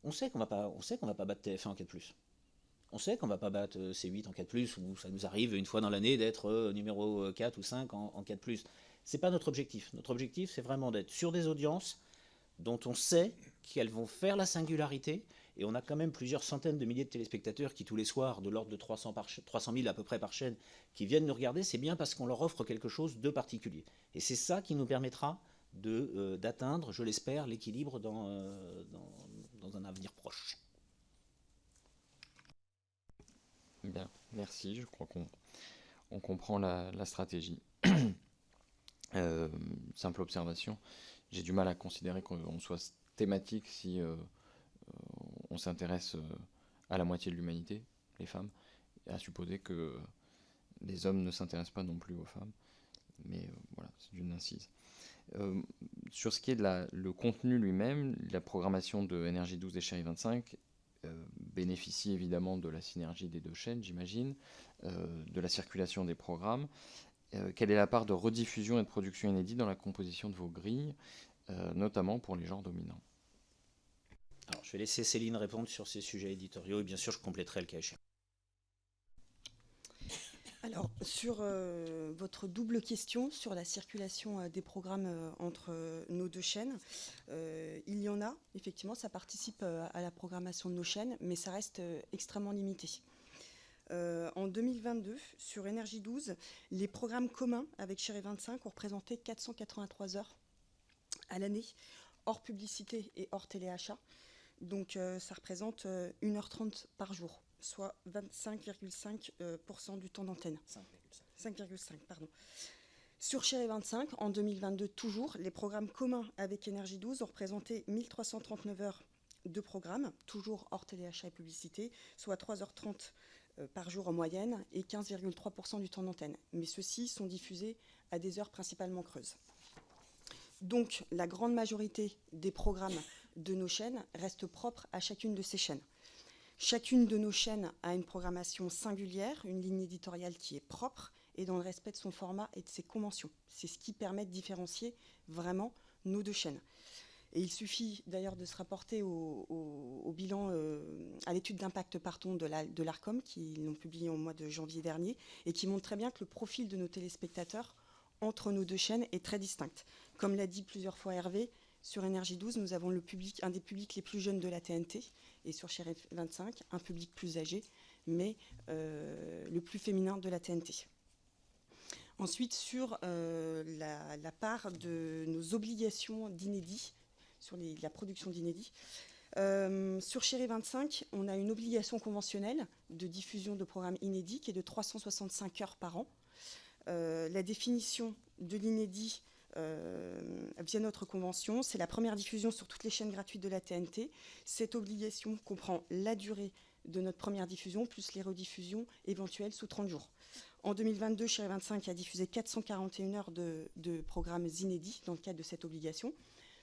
On sait qu'on va pas battre TF1 en 4+. On sait qu'on va pas battre C8 en 4+, ou ça nous arrive une fois dans l'année d'être numéro 4 ou 5 en 4+. C'est pas notre objectif. Notre objectif, c'est vraiment d'être sur des audiences dont on sait qu'elles vont faire la singularité. Et on a quand même plusieurs centaines de milliers de téléspectateurs qui, tous les soirs, de l'ordre de 300 000 à peu près par chaîne, qui viennent nous regarder. C'est bien parce qu'on leur offre quelque chose de particulier. Et c'est ça qui nous permettra d'atteindre, je l'espère, l'équilibre dans un avenir proche. Bien, merci. Je crois qu'on comprend la stratégie. Simple observation. J'ai du mal à considérer qu'on soit thématique si on s'intéresse à la moitié de l'humanité, les femmes, et à supposer que les hommes ne s'intéressent pas non plus aux femmes. Mais voilà, c'est une incise. Sur ce qui est de le contenu lui-même, la programmation de Énergie 12 et Chérie 25 bénéficie évidemment de la synergie des deux chaînes, j'imagine, de la circulation des programmes. Quelle est la part de rediffusion et de production inédite dans la composition de vos grilles, notamment pour les genres dominants? Alors, je vais laisser Céline répondre sur ces sujets éditoriaux et bien sûr, je compléterai le cas échéant. Alors, sur votre double question sur la circulation des programmes entre nos deux chaînes, il y en a, effectivement, ça participe à la programmation de nos chaînes, mais ça reste extrêmement limité. En 2022, sur Énergie 12, les programmes communs avec Chérie 25 ont représenté 483 heures à l'année, hors publicité et hors téléachat. Donc ça représente 1h30 par jour, soit 25,5% du temps d'antenne. 5,5, pardon. Sur Chérie 25, en 2022 toujours, les programmes communs avec Énergie 12 ont représenté 1339 heures de programme, toujours hors téléachat et publicité, soit 3h30 par jour en moyenne et 15,3% du temps d'antenne. Mais ceux-ci sont diffusés à des heures principalement creuses. Donc, la grande majorité des programmes de nos chaînes restent propres à chacune de ces chaînes. Chacune de nos chaînes a une programmation singulière, une ligne éditoriale qui est propre et dans le respect de son format et de ses conventions. C'est ce qui permet de différencier vraiment nos 2 chaînes. Et il suffit d'ailleurs de se rapporter au bilan, à l'étude d'impact de l'ARCOM, qui l'ont publié au mois de janvier dernier, et qui montre très bien que le profil de nos téléspectateurs entre nos 2 chaînes est très distinct. Comme l'a dit plusieurs fois Hervé, sur Énergie 12, nous avons un des publics les plus jeunes de la TNT, et sur Chérie 25, un public plus âgé, mais le plus féminin de la TNT. Ensuite, sur la part de nos obligations d'inédits, sur la production d'inédits, sur Chérie 25, on a une obligation conventionnelle de diffusion de programmes inédits qui est de 365 heures par an. La définition de l'inédit via notre convention, c'est la première diffusion sur toutes les chaînes gratuites de la TNT. Cette obligation comprend la durée de notre première diffusion, plus les rediffusions éventuelles sous 30 jours. En 2022, Chérie 25 a diffusé 441 heures de programmes inédits dans le cadre de cette obligation.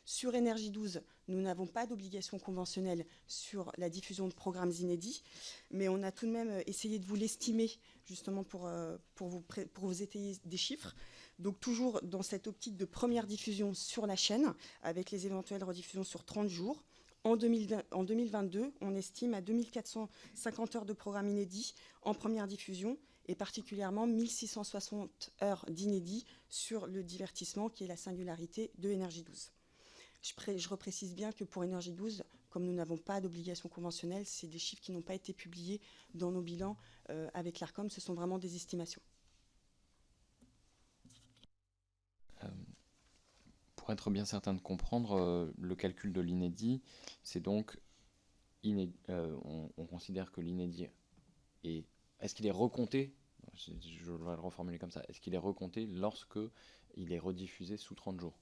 Sur Énergie 12, nous n'avons pas d'obligation conventionnelle sur la diffusion de programmes inédits, mais on a tout de même essayé de vous l'estimer, justement pour vous étayer des chiffres. Donc toujours dans cette optique de première diffusion sur la chaîne, avec les éventuelles rediffusions sur 30 jours. En 2022, on estime à 2450 heures de programmes inédits en première diffusion, et particulièrement 1660 heures d'inédits sur le divertissement, qui est la singularité de Énergie 12. Je reprécise bien que pour Énergie 12, comme nous n'avons pas d'obligation conventionnelle, c'est des chiffres qui n'ont pas été publiés dans nos bilans avec l'ARCOM, ce sont vraiment des estimations. Pour être bien certain de comprendre, le calcul de l'inédit, c'est donc, on considère que l'inédit est-ce qu'il est recompté, je vais le reformuler comme ça, est-ce qu'il est recompté lorsque il est rediffusé sous 30 jours?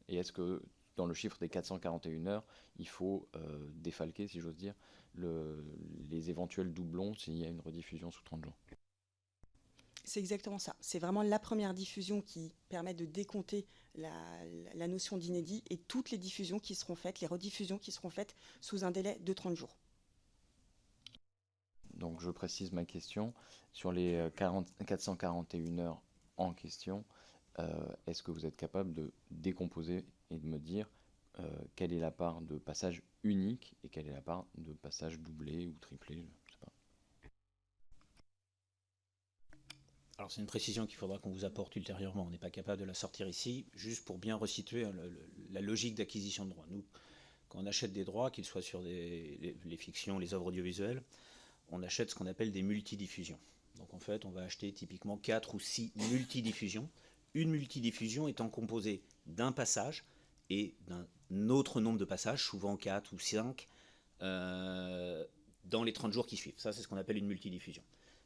Et est-ce que dans le chiffre des 441 heures, il faut défalquer, si j'ose dire, les éventuels doublons s'il y a une rediffusion sous 30 jours? C'est exactement ça. C'est vraiment la première diffusion qui permet de décompter la notion d'inédit et toutes les diffusions qui seront faites, les rediffusions qui seront faites sous un délai de 30 jours. Donc je précise ma question. Sur les 441 heures en question, est-ce que vous êtes capable de décomposer et de me dire quelle est la part de passage unique et quelle est la part de passage doublé ou triplé, je ne sais pas. Alors c'est une précision qu'il faudra qu'on vous apporte ultérieurement. On n'est pas capable de la sortir ici, juste pour bien resituer la logique d'acquisition de droits. Nous, quand on achète des droits, qu'ils soient sur les fictions, les œuvres audiovisuelles, on achète ce qu'on appelle des multidiffusions. Donc en fait, on va acheter typiquement 4 ou 6 multidiffusions. Une multidiffusion étant composée d'un passage et d'un autre nombre de passages, souvent 4 ou 5, dans les 30 jours qui suivent. Ça, c'est ce qu'on appelle une multidiffusion.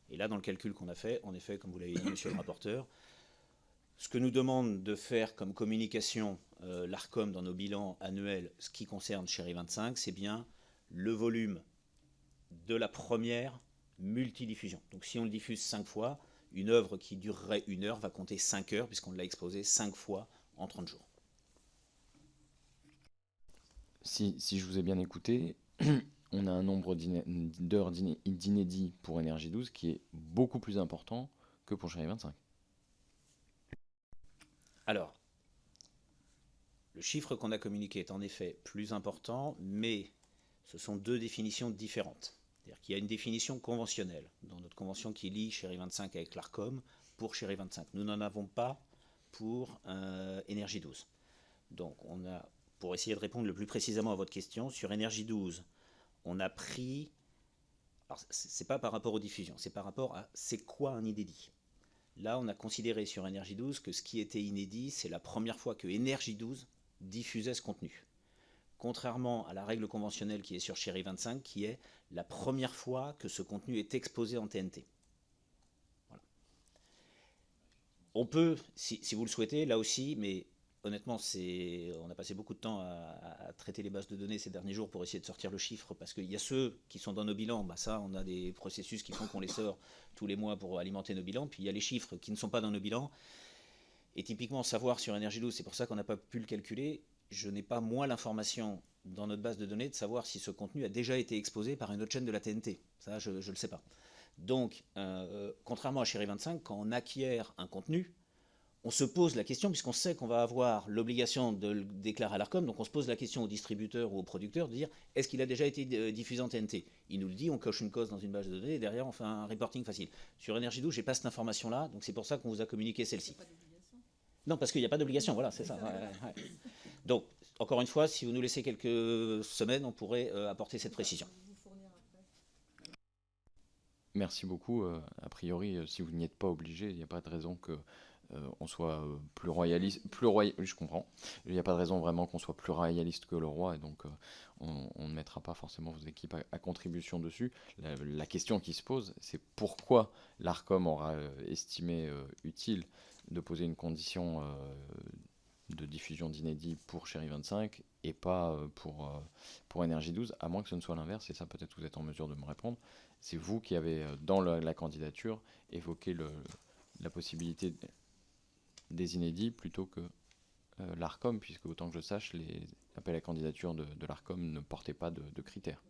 Et là, dans le calcul qu'on a fait, en effet, comme vous l'avez dit, monsieur le rapporteur, ce que nous demande de faire comme communication l'ARCOM dans nos bilans annuels, ce qui concerne Chérie 25, c'est bien le volume de la première multidiffusion. Donc si on le diffuse 5 fois, une œuvre qui durerait 1 heure va compter 5 heures, puisqu'on l'a exposée 5 fois en 30 jours. Si je vous ai bien écouté, on a un nombre d'heures d'inédits pour Énergie 12 qui est beaucoup plus important que pour Chérie 25. Alors, le chiffre qu'on a communiqué est en effet plus important, mais ce sont 2 définitions différentes. C'est-à-dire qu'il y a une définition conventionnelle dans notre convention qui lie Chérie 25 avec l'ARCOM pour Chérie 25. Nous n'en avons pas pour Énergie 12. Donc, on a, pour essayer de répondre le plus précisément à votre question, sur Énergie 12, on a pris... Alors, c'est pas par rapport aux diffusions, c'est par rapport à c'est quoi un inédit. Là, on a considéré sur Énergie 12 que ce qui était inédit, c'est la première fois que Énergie 12 diffusait ce contenu. Contrairement à la règle conventionnelle qui est sur Chérie 25, qui est la première fois que ce contenu est exposé en TNT. Voilà. On peut, si vous le souhaitez, là aussi, mais honnêtement, on a passé beaucoup de temps à traiter les bases de données ces derniers jours pour essayer de sortir le chiffre, parce qu'il y a ceux qui sont dans nos bilans, bah ça, on a des processus qui font qu'on les sort tous les mois pour alimenter nos bilans, puis il y a les chiffres qui ne sont pas dans nos bilans. Et typiquement, savoir sur Énergie 12, c'est pour ça qu'on n'a pas pu le calculer, je n'ai pas, moi, l'information dans notre base de données de savoir si ce contenu a déjà été exposé par une autre chaîne de la TNT. Ça, je ne le sais pas. Donc, contrairement à Chéri 25, quand on acquiert un contenu, on se pose la question, puisqu'on sait qu'on va avoir l'obligation de le déclarer à l'ARCOM, donc on se pose la question au distributeur ou au producteur de dire est-ce qu'il a déjà été diffusé en TNT? Il nous le dit, on coche une cause dans une base de données et derrière on fait un reporting facile. Sur Énergie 12, je n'ai pas cette information-là, donc c'est pour ça qu'on vous a communiqué celle-ci. Non, parce qu'il n'y a pas d'obligation, voilà, c'est ça. Ouais. Donc, encore une fois, si vous nous laissez quelques semaines, on pourrait apporter cette précision. Merci beaucoup. A priori, si vous n'y êtes pas obligé, il n'y a pas de raison que on soit plus royaliste. Oui, je comprends. Il n'y a pas de raison vraiment qu'on soit plus royaliste que le roi, et donc on ne mettra pas forcément vos équipes à contribution dessus. La question qui se pose, c'est pourquoi l'ARCOM aura estimé utile de poser une condition de diffusion d'inédits pour Chéri 25 et pas pour Énergie 12, à moins que ce ne soit l'inverse, et ça peut-être vous êtes en mesure de me répondre. C'est vous qui avez, dans la candidature, évoqué la possibilité des inédits plutôt que l'ARCOM, puisque autant que je sache, les appels à candidature de l'ARCOM ne portaient pas de critères.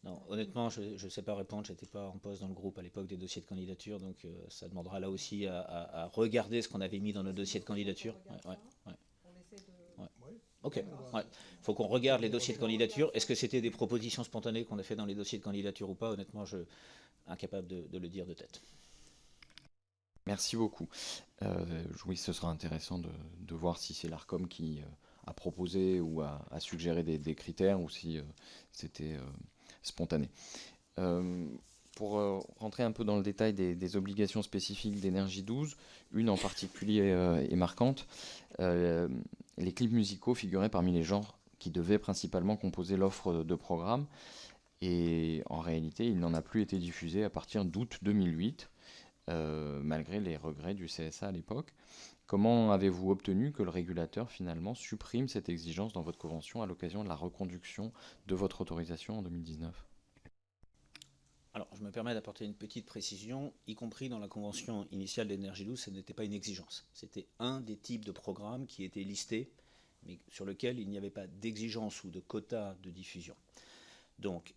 Non, honnêtement, je ne sais pas répondre, je n'étais pas en poste dans le groupe à l'époque des dossiers de candidature, donc ça demandera là aussi à regarder ce qu'on avait mis dans nos dossiers de candidature. Ouais. Ok, ouais. Faut qu'on regarde les dossiers de candidature. Est-ce que c'était des propositions spontanées qu'on a fait dans les dossiers de candidature ou pas? Honnêtement, je suis incapable de le dire de tête. Merci beaucoup. Oui, ce sera intéressant de voir si c'est l'ARCOM qui a proposé ou a suggéré des critères, ou si c'était spontané. Pour rentrer un peu dans le détail des obligations spécifiques d'Énergie 12, une en particulier est marquante. Les clips musicaux figuraient parmi les genres qui devaient principalement composer l'offre de programme, et en réalité, il n'en a plus été diffusé à partir d'août 2008, malgré les regrets du CSA à l'époque. Comment avez-vous obtenu que le régulateur finalement supprime cette exigence dans votre convention à l'occasion de la reconduction de votre autorisation en 2019 ? Alors, je me permets d'apporter une petite précision, y compris dans la convention initiale d'Énergie 12, ce n'était pas une exigence. C'était un des types de programmes qui étaient listés, mais sur lequel il n'y avait pas d'exigence ou de quota de diffusion. Donc,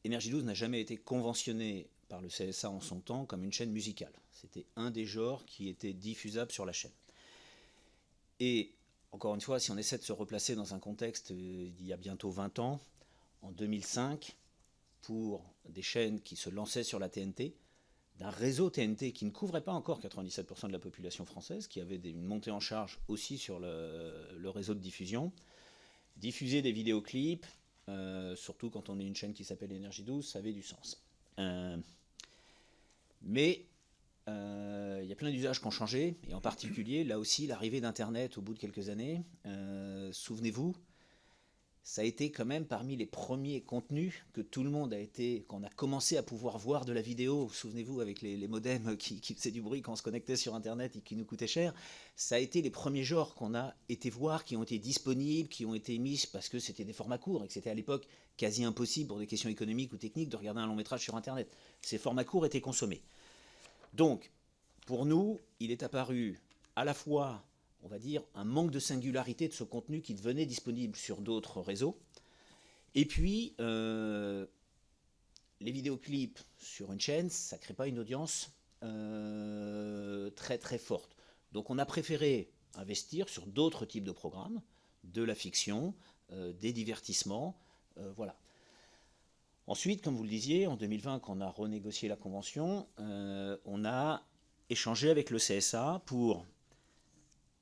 Énergie 12 n'a jamais été conventionné par le CSA en son temps comme une chaîne musicale. C'était un des genres qui était diffusable sur la chaîne. Et, encore une fois, si on essaie de se replacer dans un contexte d'il y a bientôt 20 ans, en 2005, pour des chaînes qui se lançaient sur la TNT, d'un réseau TNT qui ne couvrait pas encore 97% de la population française, qui avait une montée en charge aussi sur le réseau de diffusion. Diffuser des vidéoclips, surtout quand on est une chaîne qui s'appelle Énergie 12, ça avait du sens. Mais il y a plein d'usages qui ont changé, et en particulier, là aussi, l'arrivée d'Internet au bout de quelques années. Souvenez-vous, ça a été quand même parmi les premiers contenus que tout le monde qu'on a commencé à pouvoir voir de la vidéo. Souvenez-vous, avec les modems qui faisaient du bruit quand on se connectait sur Internet et qui nous coûtaient cher. Ça a été les premiers genres qu'on a été voir, qui ont été disponibles, qui ont été mis parce que c'était des formats courts et que c'était à l'époque quasi impossible pour des questions économiques ou techniques de regarder un long métrage sur Internet. Ces formats courts étaient consommés. Donc, pour nous, il est apparu à la fois, on va dire, un manque de singularité de ce contenu qui devenait disponible sur d'autres réseaux. Et puis, les vidéoclips sur une chaîne, ça ne crée pas une audience très très forte. Donc on a préféré investir sur d'autres types de programmes, de la fiction, des divertissements, voilà. Ensuite, comme vous le disiez, en 2020, quand on a renégocié la convention, on a échangé avec le CSA pour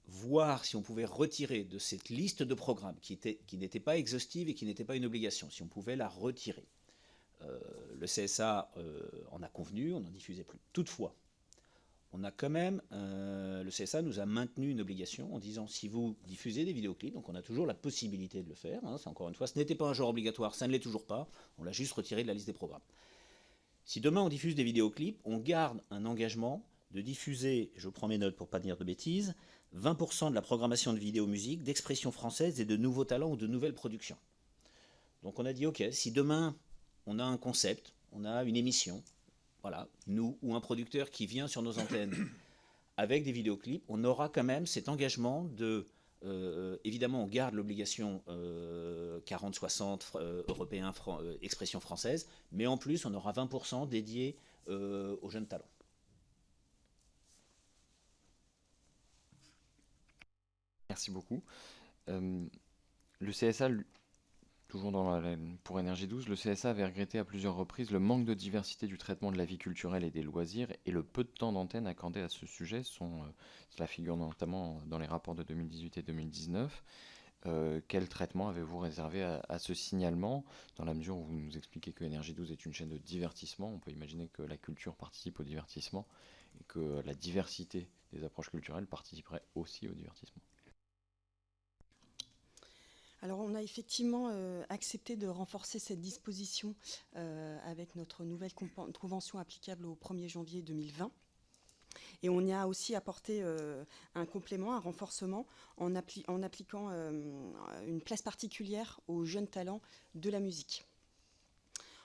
voir si on pouvait retirer de cette liste de programmes qui n'était pas exhaustive et qui n'était pas une obligation, si on pouvait la retirer. Le CSA en a convenu, on n'en diffusait plus. Toutefois, on a quand même, le CSA nous a maintenu une obligation en disant si vous diffusez des vidéoclips, donc on a toujours la possibilité de le faire, hein, c'est encore une fois, ce n'était pas un genre obligatoire, ça ne l'est toujours pas, on l'a juste retiré de la liste des programmes. Si demain on diffuse des vidéoclips, on garde un engagement de diffuser, je prends mes notes pour pas dire de bêtises, 20% de la programmation de vidéo-musique, d'expression française et de nouveaux talents ou de nouvelles productions. Donc on a dit, ok, si demain on a un concept, on a une émission, voilà, nous ou un producteur qui vient sur nos antennes avec des vidéoclips, on aura quand même cet engagement de... évidemment, on garde l'obligation 40-60 européen, expression française, mais en plus, on aura 20% dédié aux jeunes talents. Merci beaucoup. Le CSA, toujours pour Énergie 12, le CSA avait regretté à plusieurs reprises le manque de diversité du traitement de la vie culturelle et des loisirs et le peu de temps d'antenne accordé à ce sujet. Cela figure notamment dans les rapports de 2018 et 2019. Quel traitement avez-vous réservé à ce signalement? Dans la mesure où vous nous expliquez que Énergie 12 est une chaîne de divertissement, on peut imaginer que la culture participe au divertissement et que la diversité des approches culturelles participerait aussi au divertissement. Alors on a effectivement accepté de renforcer cette disposition avec notre nouvelle convention applicable au 1er janvier 2020. Et on y a aussi apporté un complément, un renforcement, en appliquant une place particulière aux jeunes talents de la musique.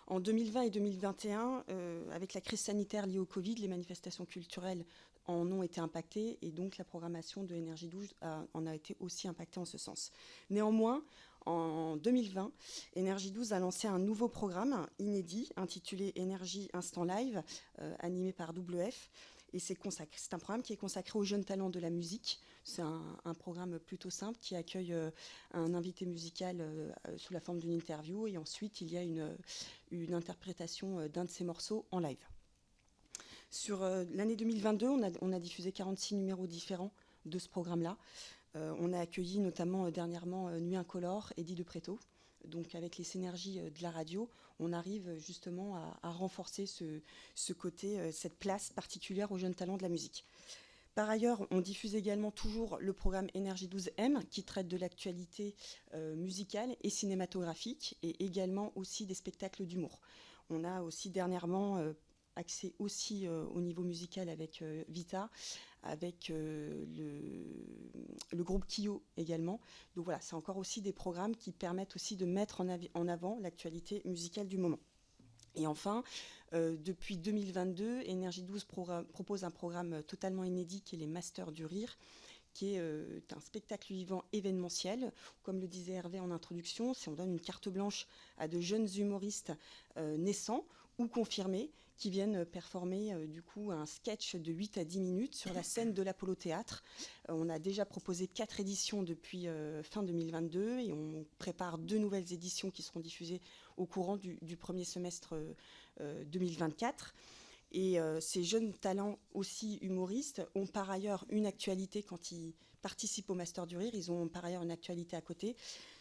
En 2020 et 2021, avec la crise sanitaire liée au Covid, les manifestations culturelles en ont été impactées et donc la programmation de Énergie 12 en a été aussi impactée en ce sens. Néanmoins, en 2020, Énergie 12 a lancé un nouveau programme inédit intitulé Énergie Instant Live, animé par WF. Et c'est un programme qui est consacré aux jeunes talents de la musique. C'est un programme plutôt simple qui accueille un invité musical sous la forme d'une interview et ensuite il y a une interprétation d'un de ses morceaux en live. Sur l'année 2022, on a diffusé 46 numéros différents de ce programme-là. On a accueilli notamment dernièrement Nuit Incolore, Eddie de Préto. Donc avec les synergies de la radio, on arrive justement à renforcer ce côté, cette place particulière aux jeunes talents de la musique. Par ailleurs, on diffuse également toujours le programme Énergie 12M qui traite de l'actualité musicale et cinématographique et également aussi des spectacles d'humour. On a aussi dernièrement accès aussi au niveau musical avec Vita, avec le groupe Kyo également. Donc voilà, c'est encore aussi des programmes qui permettent aussi de mettre en avant l'actualité musicale du moment. Et enfin, depuis 2022, Énergie 12 propose un programme totalement inédit qui est les Masters du Rire, qui est un spectacle vivant événementiel. Comme le disait Hervé en introduction, on donne une carte blanche à de jeunes humoristes naissants ou confirmés qui viennent performer du coup un sketch de 8 à 10 minutes sur la scène de l'Apollo Théâtre. On a déjà proposé 4 éditions depuis fin 2022 et on prépare 2 nouvelles éditions qui seront diffusées au courant du premier semestre 2024. Et ces jeunes talents aussi humoristes ont par ailleurs une actualité quand ils participent au Master du Rire. Ils ont par ailleurs une actualité à côté.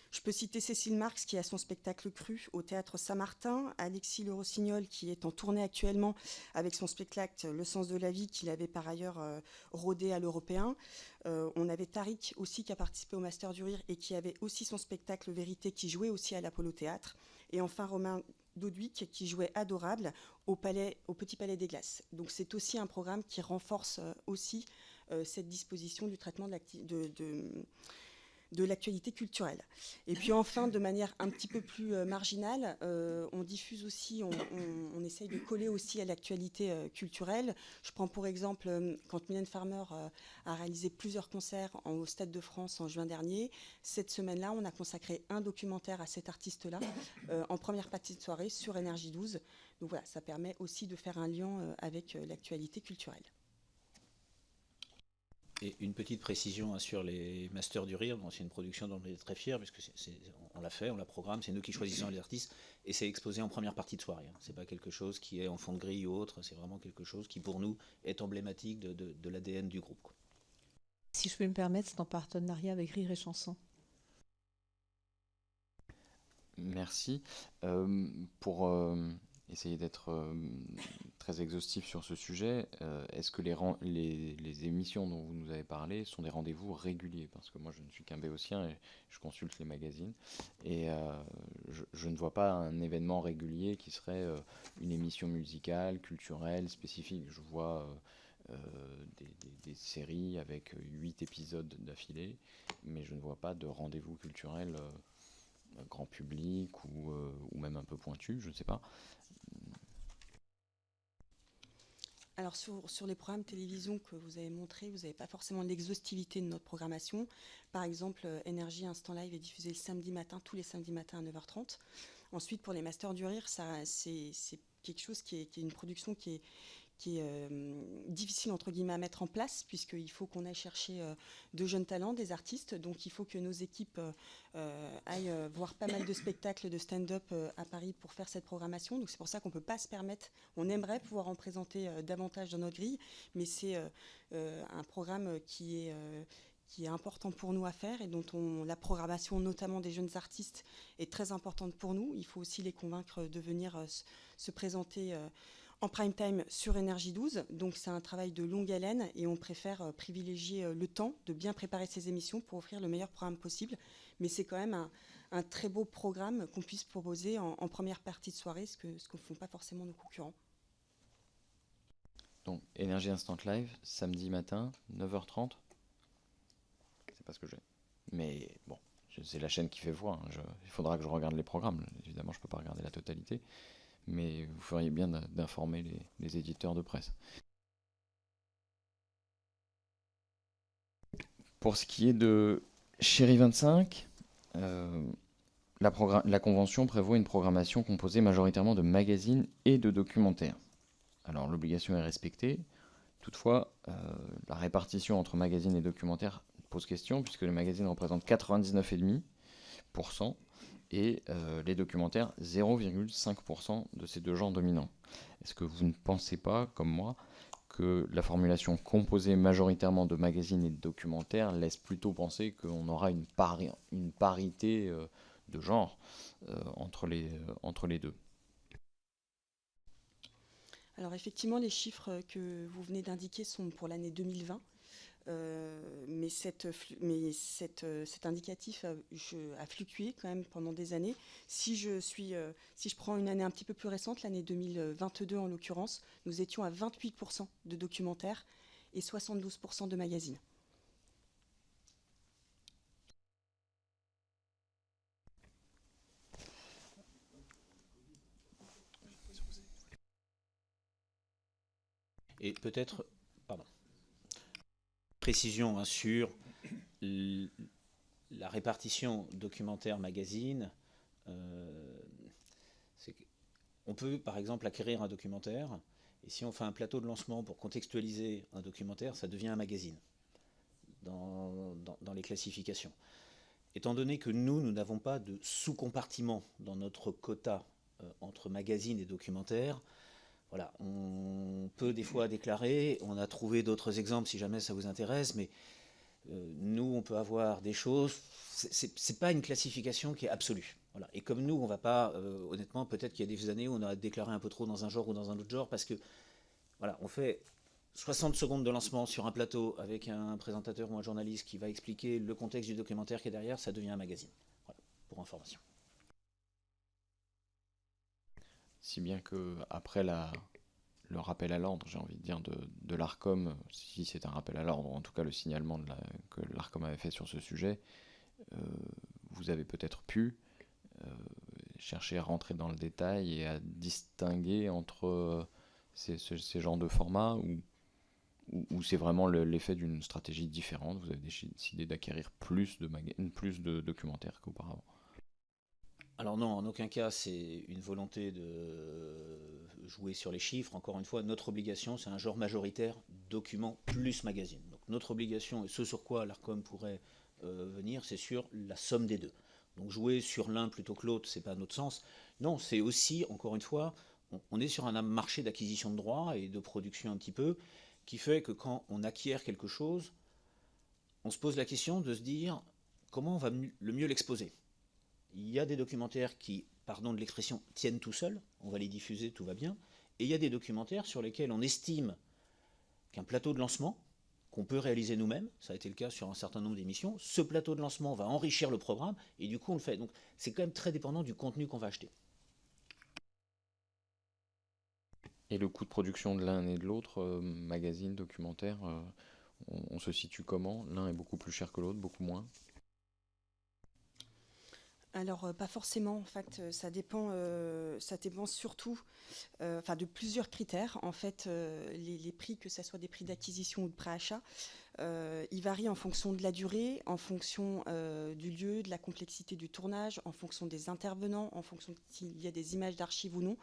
Je peux citer Cécile Marx qui a son spectacle Cru au Théâtre Saint-Martin, Alexis Le Rossignol qui est en tournée actuellement avec son spectacle Le Sens de la Vie qu'il avait par ailleurs rodé à l'Européen. On avait Tariq aussi qui a participé au Master du Rire et qui avait aussi son spectacle Vérité qui jouait aussi à l'Apollo Théâtre. Et enfin Romain Dodwick qui jouait Adorable au Petit Palais des Glaces. Donc c'est aussi un programme qui renforce aussi cette disposition du traitement de l'actualité culturelle. Et puis enfin, de manière un petit peu plus marginale, on diffuse aussi, on essaye de coller aussi à l'actualité culturelle. Je prends pour exemple, quand Mylène Farmer a réalisé plusieurs concerts au Stade de France en juin dernier, cette semaine-là, on a consacré un documentaire à cet artiste-là, en première partie de soirée sur Énergie 12. Donc voilà, ça permet aussi de faire un lien avec l'actualité culturelle. Et une petite précision sur les Masters du Rire, bon, c'est une production dont on est très fiers, puisque on l'a fait, on la programme, c'est nous qui choisissons les artistes, et c'est exposé en première partie de soirée. C'est pas quelque chose qui est en fond de grille ou autre, c'est vraiment quelque chose qui pour nous est emblématique de l'ADN du groupe. Si je peux me permettre, c'est en partenariat avec Rire et Chanson. Merci. Pour essayer d'être très exhaustif sur ce sujet, est-ce que les émissions dont vous nous avez parlé sont des rendez-vous réguliers? Parce que moi, je ne suis qu'un béotien et je consulte les magazines. Et je ne vois pas un événement régulier qui serait une émission musicale, culturelle, spécifique. Je vois des séries avec 8 épisodes d'affilée, mais je ne vois pas de rendez-vous culturel grand public ou même un peu pointu, je ne sais pas. Alors sur les programmes télévision que vous avez montrés, vous n'avez pas forcément l'exhaustivité de notre programmation. Par exemple, Énergie Instant Live est diffusé le samedi matin, tous les samedis matins à 9h30. Ensuite, pour les Masters du Rire, c'est quelque chose qui est une production qui est difficile entre guillemets à mettre en place, puisqu'il faut qu'on aille chercher de jeunes talents, des artistes. Donc il faut que nos équipes aillent voir pas mal de spectacles de stand-up à Paris pour faire cette programmation. Donc c'est pour ça qu'on ne peut pas se permettre, on aimerait pouvoir en présenter davantage dans notre grille, mais c'est un programme qui est important pour nous à faire et dont la programmation notamment des jeunes artistes est très importante pour nous. Il faut aussi les convaincre de venir se présenter en prime time sur Énergie 12, donc c'est un travail de longue haleine et on préfère privilégier le temps de bien préparer ces émissions pour offrir le meilleur programme possible. Mais c'est quand même un très beau programme qu'on puisse proposer en première partie de soirée, ce que ne font pas forcément nos concurrents. Donc Énergie Instant Live, samedi matin, 9h30. C'est pas ce que j'ai. Mais bon, c'est la chaîne qui fait voix. Hein. Il faudra que je regarde les programmes. Évidemment, je ne peux pas regarder la totalité. Mais vous feriez bien d'informer les éditeurs de presse. Pour ce qui est de Chérie 25, la convention prévoit une programmation composée majoritairement de magazines et de documentaires. Alors l'obligation est respectée, toutefois la répartition entre magazines et documentaires pose question, puisque les magazines représentent 99,5% et les documentaires 0,5% de ces deux genres dominants. Est-ce que vous ne pensez pas, comme moi, que la formulation composée majoritairement de magazines et de documentaires laisse plutôt penser qu'on aura une parité de genre entre les deux? Alors effectivement, les chiffres que vous venez d'indiquer sont pour l'année 2020. Mais cet indicatif a fluctué quand même pendant des années. Si je prends une année un petit peu plus récente, l'année 2022 en l'occurrence, nous étions à 28% de documentaires et 72% de magazines. Et peut-être, précision sur la répartition documentaire-magazine. On peut par exemple acquérir un documentaire, et si on fait un plateau de lancement pour contextualiser un documentaire, ça devient un magazine dans les classifications. Étant donné que nous n'avons pas de sous-compartiment dans notre quota entre magazine et documentaire, voilà, on peut des fois déclarer, on a trouvé d'autres exemples si jamais ça vous intéresse, mais nous, on peut avoir des choses, c'est pas une classification qui est absolue. Voilà. Et comme nous, on va pas, honnêtement, peut-être qu'il y a des années où on a déclaré un peu trop dans un genre ou dans un autre genre, parce que, voilà, on fait 60 secondes de lancement sur un plateau avec un présentateur ou un journaliste qui va expliquer le contexte du documentaire qui est derrière, ça devient un magazine. Voilà, pour information. Si bien que après le rappel à l'ordre, j'ai envie de dire, de l'Arcom, si c'est un rappel à l'ordre, en tout cas le signalement que l'Arcom avait fait sur ce sujet, vous avez peut-être pu chercher à rentrer dans le détail et à distinguer entre ces genres de formats ou c'est vraiment l'effet d'une stratégie différente, vous avez décidé d'acquérir plus de documentaires qu'auparavant? Alors non, en aucun cas c'est une volonté de jouer sur les chiffres. Encore une fois, notre obligation c'est un genre majoritaire, document plus magazine. Donc notre obligation et ce sur quoi l'Arcom pourrait venir, c'est sur la somme des deux. Donc jouer sur l'un plutôt que l'autre, c'est pas notre sens. Non, c'est aussi, encore une fois, on est sur un marché d'acquisition de droits et de production un petit peu, qui fait que quand on acquiert quelque chose, on se pose la question de se dire comment on va le mieux l'exposer. Il y a des documentaires qui, pardon de l'expression, tiennent tout seuls, on va les diffuser, tout va bien, et il y a des documentaires sur lesquels on estime qu'un plateau de lancement, qu'on peut réaliser nous-mêmes, ça a été le cas sur un certain nombre d'émissions, ce plateau de lancement va enrichir le programme, et du coup on le fait. Donc c'est quand même très dépendant du contenu qu'on va acheter. Et le coût de production de l'un et de l'autre, magazine, documentaire, on se situe comment? L'un est beaucoup plus cher que l'autre, beaucoup moins? Alors, pas forcément. En fait, ça dépend surtout de plusieurs critères. En fait, les prix, que ce soit des prix d'acquisition ou de préachat, ils varient en fonction de la durée, en fonction du lieu, de la complexité du tournage, en fonction des intervenants, en fonction s'il y a des images d'archives ou non.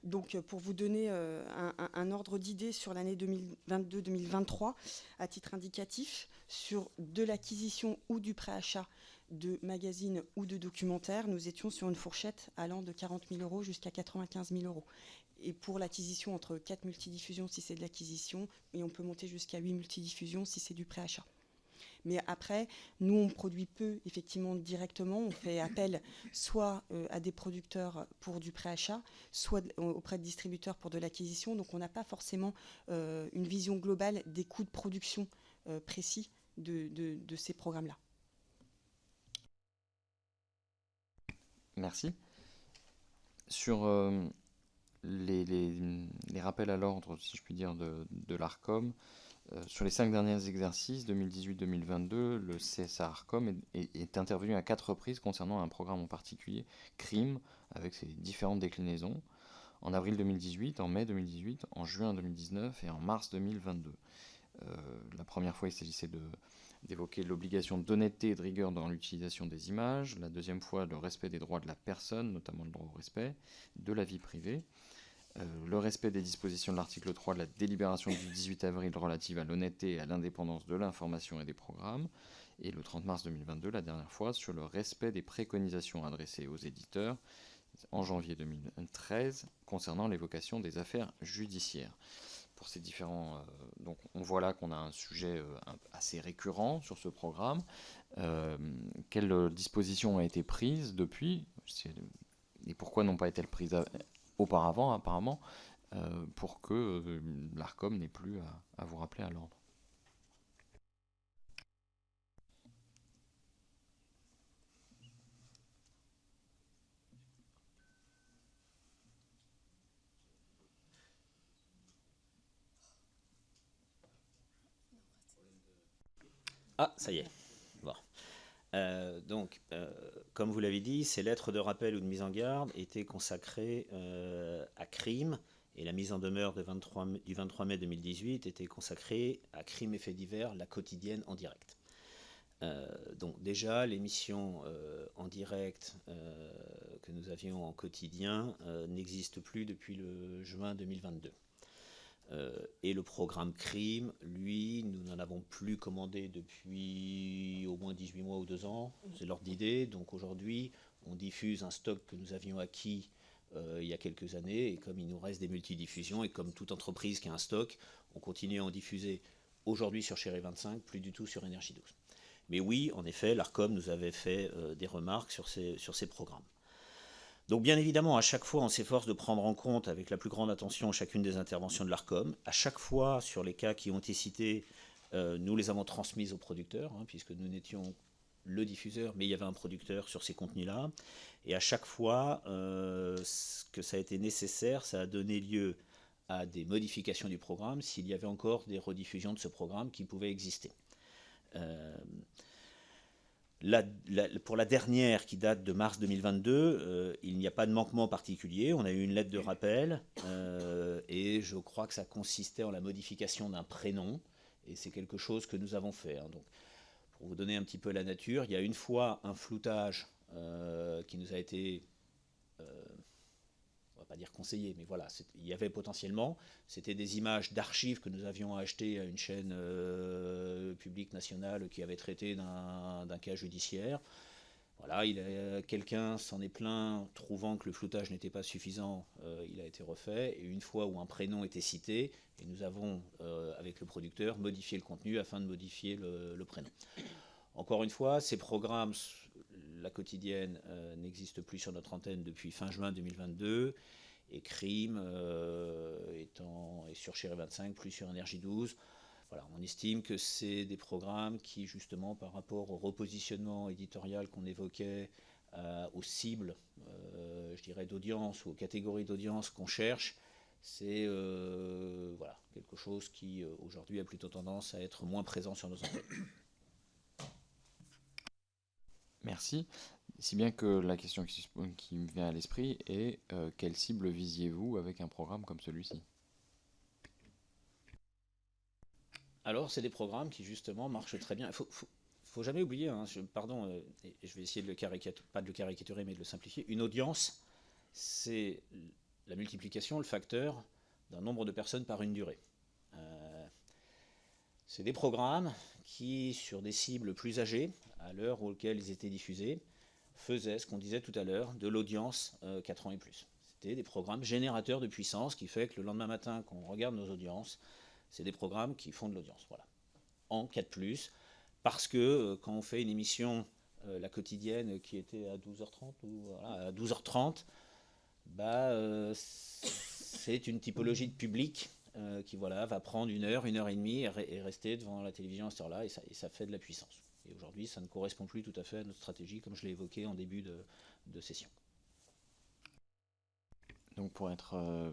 Donc, pour vous donner un ordre d'idée sur l'année 2022-2023, à titre indicatif, sur de l'acquisition ou du préachat de magazines ou de documentaires, nous étions sur une fourchette allant de 40 000 euros jusqu'à 95 000 euros. Et pour l'acquisition, entre 4 multidiffusions si c'est de l'acquisition, et on peut monter jusqu'à 8 multidiffusions si c'est du préachat. Mais après, nous, on produit peu, effectivement, directement. On fait appel soit à des producteurs pour du préachat, soit auprès de distributeurs pour de l'acquisition. Donc, on n'a pas forcément une vision globale des coûts de production précis de ces programmes-là. Merci. Sur les rappels à l'ordre, si je puis dire, de l'ARCOM, sur les 5 derniers exercices, 2018-2022, le CSA ARCOM est intervenu à 4 reprises concernant un programme en particulier, CRIM, avec ses différentes déclinaisons, en avril 2018, en mai 2018, en juin 2019 et en mars 2022. La première fois, il s'agissait d'évoquer l'obligation d'honnêteté et de rigueur dans l'utilisation des images. La deuxième fois, le respect des droits de la personne, notamment le droit au respect, de la vie privée. Le respect des dispositions de l'article 3 de la délibération du 18 avril relative à l'honnêteté et à l'indépendance de l'information et des programmes. Et le 30 mars 2022, la dernière fois, sur le respect des préconisations adressées aux éditeurs en janvier 2013 concernant l'évocation des affaires judiciaires. Pour ces différents... donc on voit là qu'on a un sujet assez récurrent sur ce programme. Quelles dispositions ont été prises depuis et pourquoi n'ont pas été prises auparavant, apparemment, pour que l'ARCOM n'ait plus à vous rappeler à l'ordre? Ah, ça y est. Bon. Comme vous l'avez dit, ces lettres de rappel ou de mise en garde étaient consacrées à crime, et la mise en demeure du 23 mai 2018 était consacrée à crime et faits divers, la quotidienne en direct. Donc déjà, l'émission en direct que nous avions en quotidien n'existe plus depuis le juin 2022. Et le programme crime, lui, nous n'en avons plus commandé depuis au moins 18 mois ou 2 ans, c'est l'ordre d'idée. Donc aujourd'hui, on diffuse un stock que nous avions acquis il y a quelques années, et comme il nous reste des multidiffusions, et comme toute entreprise qui a un stock, on continue à en diffuser aujourd'hui sur Chéri 25, plus du tout sur Énergie 12. Mais oui, en effet, l'ARCOM nous avait fait des remarques sur ces programmes. Donc bien évidemment, à chaque fois, on s'efforce de prendre en compte avec la plus grande attention chacune des interventions de l'ARCOM. À chaque fois, sur les cas qui ont été cités, nous les avons transmises aux producteurs, puisque nous n'étions le diffuseur, mais il y avait un producteur sur ces contenus-là. Et à chaque fois que ça a été nécessaire, ça a donné lieu à des modifications du programme s'il y avait encore des rediffusions de ce programme qui pouvaient exister. Pour la dernière qui date de mars 2022, il n'y a pas de manquement particulier. On a eu une lettre de rappel et je crois que ça consistait en la modification d'un prénom, et c'est quelque chose que nous avons fait. Donc, pour vous donner un petit peu la nature, il y a une fois un floutage qui nous a été, on va pas dire conseillé, mais voilà, il y avait potentiellement, c'était des images d'archives que nous avions achetées à une chaîne publique nationale qui avait traité d'un cas judiciaire. Voilà, quelqu'un s'en est plaint, trouvant que le floutage n'était pas suffisant, il a été refait, et une fois où un prénom était cité, et nous avons, avec le producteur, modifié le contenu afin de modifier le prénom. Encore une fois, ces programmes, la quotidienne, n'existe plus sur notre antenne depuis fin juin 2022, et Crime est sur Chéri 25, plus sur Énergie 12. Voilà, on estime que c'est des programmes qui, justement, par rapport au repositionnement éditorial qu'on évoquait, aux cibles, je dirais, d'audience ou aux catégories d'audience qu'on cherche, C'est voilà, quelque chose qui aujourd'hui a plutôt tendance à être moins présent sur nos antennes. Merci. Si bien que la question qui me vient à l'esprit est quelle cible visiez-vous avec un programme comme celui-ci? Alors, c'est des programmes qui justement marchent très bien. Faut jamais oublier, hein, pardon, et je vais essayer de pas de le caricaturer, mais de le simplifier. Une audience, c'est la multiplication, le facteur d'un nombre de personnes par une durée. C'est des programmes qui, sur des cibles plus âgées, à l'heure auquel ils étaient diffusés, faisaient ce qu'on disait tout à l'heure, de l'audience 4 ans et plus. C'était des programmes générateurs de puissance qui fait que le lendemain matin, quand on regarde nos audiences, c'est des programmes qui font de l'audience. Voilà. En 4+, parce que quand on fait une émission, la quotidienne, qui était à 12h30, ou voilà, à 12h30, c'est une typologie de public qui voilà, va prendre 1 heure, 1 heure et demie et rester devant la télévision à cette heure-là, et ça fait de la puissance. Et aujourd'hui, ça ne correspond plus tout à fait à notre stratégie, comme je l'ai évoqué en début de session. Donc pour être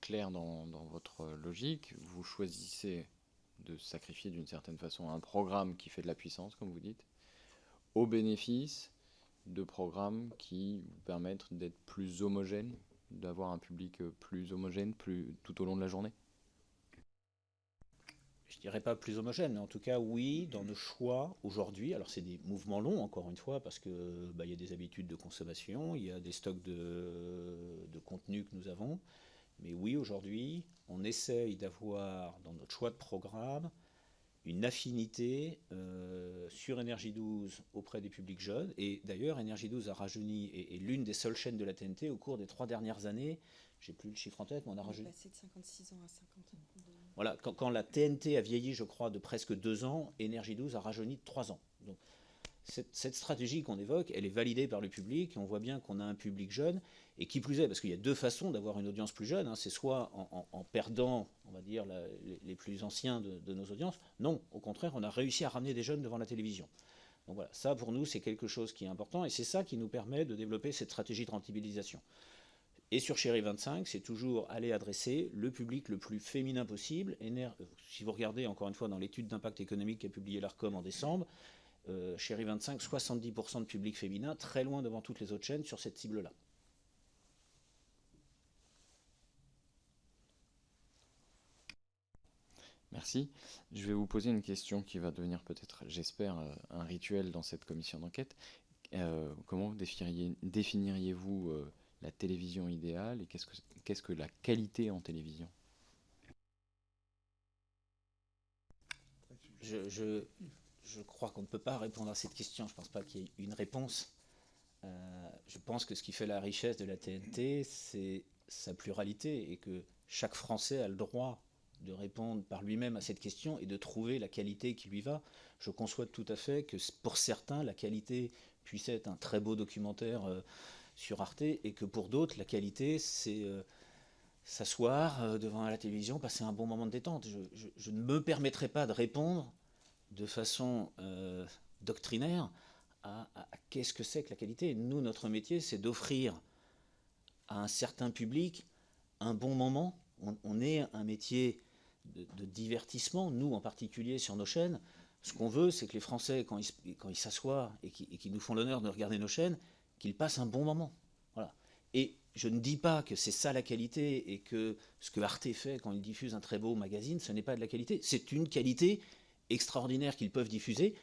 clair dans votre logique, vous choisissez de sacrifier d'une certaine façon un programme qui fait de la puissance, comme vous dites, au bénéfice de programmes qui vous permettent d'être plus homogènes, d'avoir un public plus homogène tout au long de la journée? Je dirais pas plus homogène, mais en tout cas, oui, dans nos choix aujourd'hui. Alors, c'est des mouvements longs, encore une fois, parce que y a des habitudes de consommation, il y a des stocks de contenu que nous avons. Mais oui, aujourd'hui, on essaye d'avoir dans notre choix de programme une affinité sur Énergie 12 auprès des publics jeunes. Et d'ailleurs, Énergie 12 a rajeuni, est l'une des seules chaînes de la TNT au cours des 3 dernières années. J'ai plus le chiffre en tête, mais on a rajeuni. Passé de 56 ans à 50 ans. Voilà, quand la TNT a vieilli, je crois, de presque 2 ans, Énergie 12 a rajeuni de 3 ans. Donc, cette stratégie qu'on évoque, elle est validée par le public, et on voit bien qu'on a un public jeune, et qui plus est, parce qu'il y a 2 façons d'avoir une audience plus jeune, hein, c'est soit en perdant, on va dire, les plus anciens de nos audiences. Non, au contraire, on a réussi à ramener des jeunes devant la télévision. Donc voilà, ça pour nous c'est quelque chose qui est important, et c'est ça qui nous permet de développer cette stratégie de rentabilisation. Et sur Chéri 25, c'est toujours aller adresser le public le plus féminin possible. Si vous regardez encore une fois dans l'étude d'impact économique qu'a publié l'ARCOM en décembre, Chéri 25, 70% de public féminin, très loin devant toutes les autres chaînes sur cette cible-là. Merci. Je vais vous poser une question qui va devenir peut-être, j'espère, un rituel dans cette commission d'enquête. Comment définiriez-vous la télévision idéale, et qu'est-ce que la qualité en télévision? Je crois qu'on ne peut pas répondre à cette question. Je ne pense pas qu'il y ait une réponse. Je pense que ce qui fait la richesse de la TNT, c'est sa pluralité, et que chaque Français a le droit de répondre par lui-même à cette question et de trouver la qualité qui lui va. Je conçois tout à fait que pour certains, la qualité puisse être un très beau documentaire sur Arte, et que pour d'autres, la qualité, c'est s'asseoir devant la télévision, passer un bon moment de détente. Je ne me permettrai pas de répondre de façon doctrinaire à qu'est-ce que c'est que la qualité. Nous, notre métier, c'est d'offrir à un certain public un bon moment. On est un métier de divertissement, nous en particulier sur nos chaînes. Ce qu'on veut, c'est que les Français, quand ils s'assoient et qu'ils nous font l'honneur de regarder nos chaînes, qu'ils passent un bon moment. Voilà. Et je ne dis pas que c'est ça la qualité, et que ce que Arte fait quand il diffuse un très beau magazine, ce n'est pas de la qualité. C'est une qualité extraordinaire qu'ils peuvent diffuser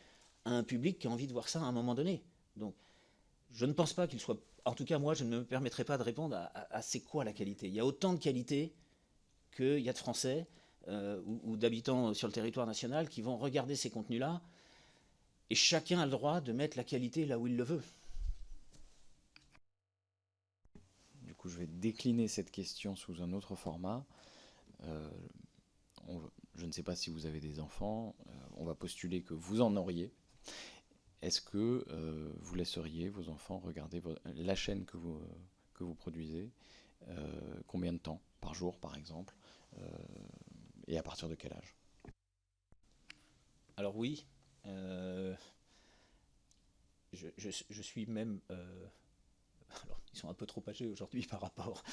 à un public qui a envie de voir ça à un moment donné. Donc, je ne pense pas qu'il soit... En tout cas, moi, je ne me permettrai pas de répondre à c'est quoi la qualité. Il y a autant de qualité qu'il y a de Français ou d'habitants sur le territoire national qui vont regarder ces contenus-là, et chacun a le droit de mettre la qualité là où il le veut. Du coup, je vais décliner cette question sous un autre format. Je ne sais pas si vous avez des enfants, on va postuler que vous en auriez. Est-ce que vous laisseriez vos enfants regarder la chaîne que vous produisez? Combien de temps par jour, par exemple, et à partir de quel âge? Alors oui, je suis même... alors, ils sont un peu trop âgés aujourd'hui par rapport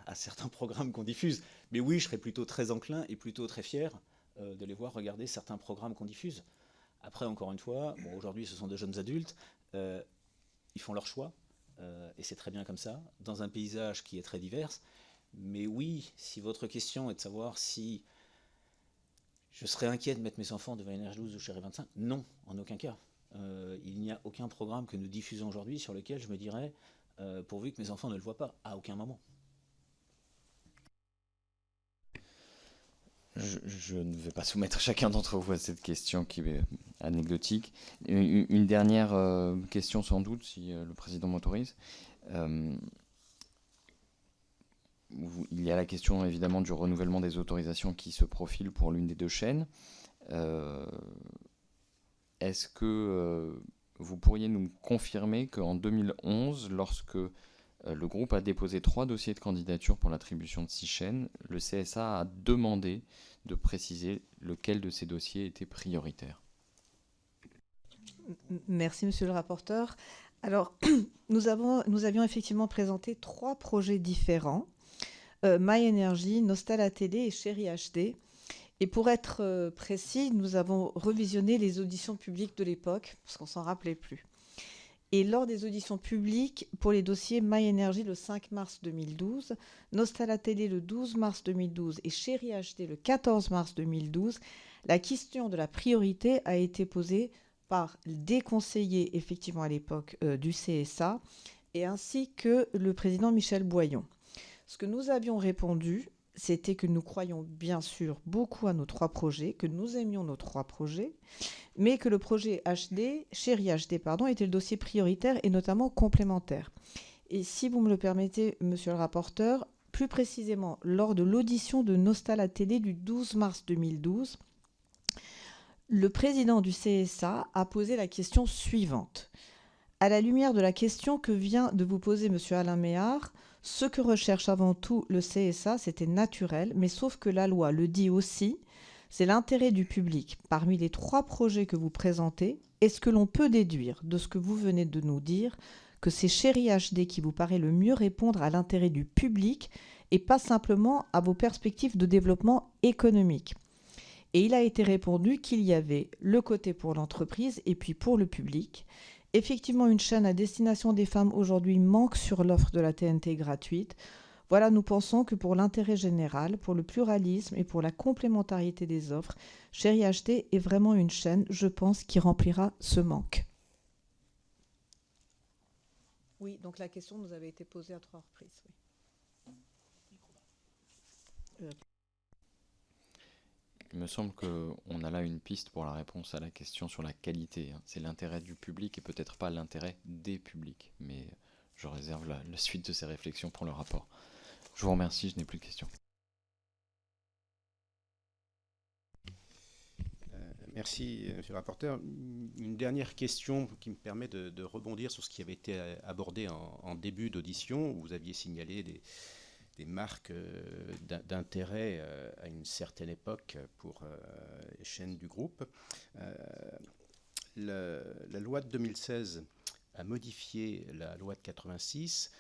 à à certains programmes qu'on diffuse. Mais oui, je serais plutôt très enclin et plutôt très fier de les voir regarder certains programmes qu'on diffuse. Après, encore une fois, bon, aujourd'hui, ce sont de jeunes adultes. Ils font leur choix. Et c'est très bien comme ça, dans un paysage qui est très divers. Mais oui, si votre question est de savoir si je serais inquiet de mettre mes enfants devant Énergie 12 ou Chérie 25, non, en aucun cas. Il n'y a aucun programme que nous diffusons aujourd'hui sur lequel je me dirais, pourvu que mes enfants ne le voient pas, à aucun moment. Je ne vais pas soumettre chacun d'entre vous à cette question qui est anecdotique. Une dernière question sans doute, si le président m'autorise. Il y a la question évidemment du renouvellement des autorisations qui se profile pour l'une des deux chaînes. Est-ce que vous pourriez nous confirmer qu'en 2011, lorsque le groupe a déposé 3 dossiers de candidature pour l'attribution de 6 chaînes, le CSA a demandé de préciser lequel de ces dossiers était prioritaire? Merci, monsieur le rapporteur. Alors, nous avions effectivement présenté 3 projets différents, My Energy, Nostal à télé et Chérie HD. Et pour être précis, nous avons revisionné les auditions publiques de l'époque, parce qu'on ne s'en rappelait plus. Et lors des auditions publiques, pour les dossiers My Energy le 5 mars 2012, Nostal à télé le 12 mars 2012 et Chérie HD le 14 mars 2012, la question de la priorité a été posée par des conseillers, effectivement à l'époque, du CSA, et ainsi que le président Michel Boyon. Ce que nous avions répondu, c'était que nous croyons bien sûr beaucoup à nos 3 projets, que nous aimions nos 3 projets, mais que le projet HD, Chérie HD, était le dossier prioritaire et notamment complémentaire. Et si vous me le permettez, monsieur le rapporteur, plus précisément lors de l'audition de Nostal à télé du 12 mars 2012, le président du CSA a posé la question suivante. À la lumière de la question que vient de vous poser monsieur Alain Méhard, ce que recherche avant tout le CSA, c'était naturel, mais sauf que la loi le dit aussi, c'est l'intérêt du public. Parmi les 3 projets que vous présentez, est-ce que l'on peut déduire de ce que vous venez de nous dire que c'est Chérie HD qui vous paraît le mieux répondre à l'intérêt du public et pas simplement à vos perspectives de développement économique? Et il a été répondu qu'il y avait le côté pour l'entreprise et puis pour le public. Effectivement, une chaîne à destination des femmes aujourd'hui manque sur l'offre de la TNT gratuite. Voilà, nous pensons que pour l'intérêt général, pour le pluralisme et pour la complémentarité des offres, Chérie HD est vraiment une chaîne, je pense, qui remplira ce manque. Oui, donc la question nous avait été posée à 3 reprises. Oui. Il me semble qu'on a là une piste pour la réponse à la question sur la qualité. C'est l'intérêt du public et peut-être pas l'intérêt des publics. Mais je réserve la suite de ces réflexions pour le rapport. Je vous remercie, je n'ai plus de questions. Merci, monsieur le rapporteur. Une dernière question qui me permet de rebondir sur ce qui avait été abordé en début d'audition, où vous aviez signalé des marques d'intérêt à une certaine époque pour les chaînes du groupe. La loi de 2016 a modifié la loi de 86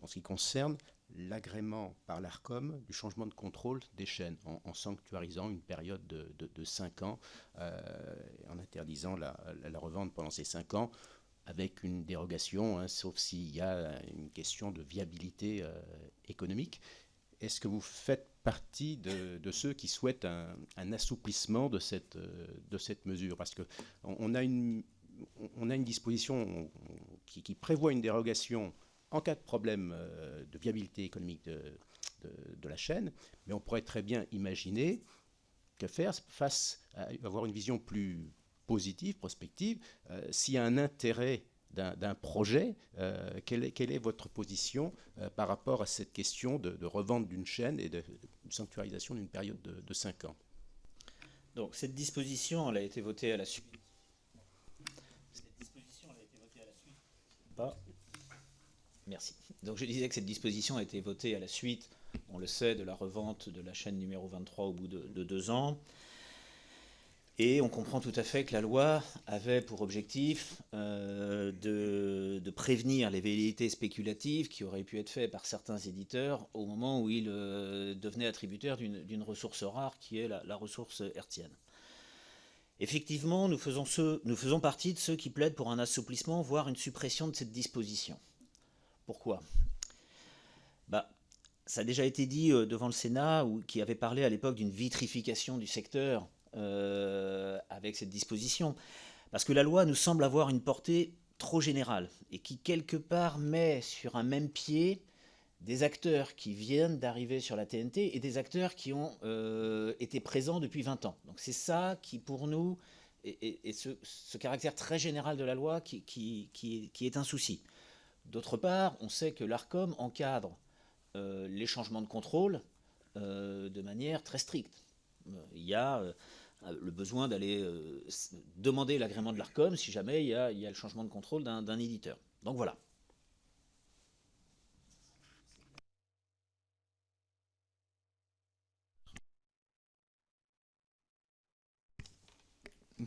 en ce qui concerne l'agrément par l'ARCOM du changement de contrôle des chaînes, en sanctuarisant une période de 5 ans, en interdisant la revente pendant ces 5 ans, avec une dérogation, sauf s'il y a une question de viabilité économique. Est-ce que vous faites partie de ceux qui souhaitent un assouplissement de cette mesure? Parce qu'on a une disposition qui prévoit une dérogation en cas de problème de viabilité économique de la chaîne, mais on pourrait très bien imaginer que faire face à avoir une vision plus positive, prospective, s'il y a un intérêt d'un projet, quelle est votre position par rapport à cette question de revente d'une chaîne et de sanctuarisation d'une période de 5 ans? Donc cette disposition, elle a été votée à la suite. Merci. Donc je disais que cette disposition a été votée à la suite, on le sait, de la revente de la chaîne numéro 23 au bout de 2 ans. Et on comprend tout à fait que la loi avait pour objectif de prévenir les velléités spéculatives qui auraient pu être faites par certains éditeurs au moment où ils devenaient attributaires d'une ressource rare qui est la ressource hertzienne. Effectivement, nous faisons partie de ceux qui plaident pour un assouplissement, voire une suppression de cette disposition. Pourquoi ? Ça a déjà été dit devant le Sénat, qui avait parlé à l'époque d'une vitrification du secteur avec cette disposition. Parce que la loi nous semble avoir une portée trop générale et qui, quelque part, met sur un même pied des acteurs qui viennent d'arriver sur la TNT et des acteurs qui ont été présents depuis 20 ans. Donc c'est ça qui, pour nous, est ce caractère très général de la loi qui est un souci. D'autre part, on sait que l'ARCOM encadre les changements de contrôle de manière très stricte. Il y a le besoin d'aller demander l'agrément de l'ARCOM si jamais il y a le changement de contrôle d'un éditeur. Donc voilà.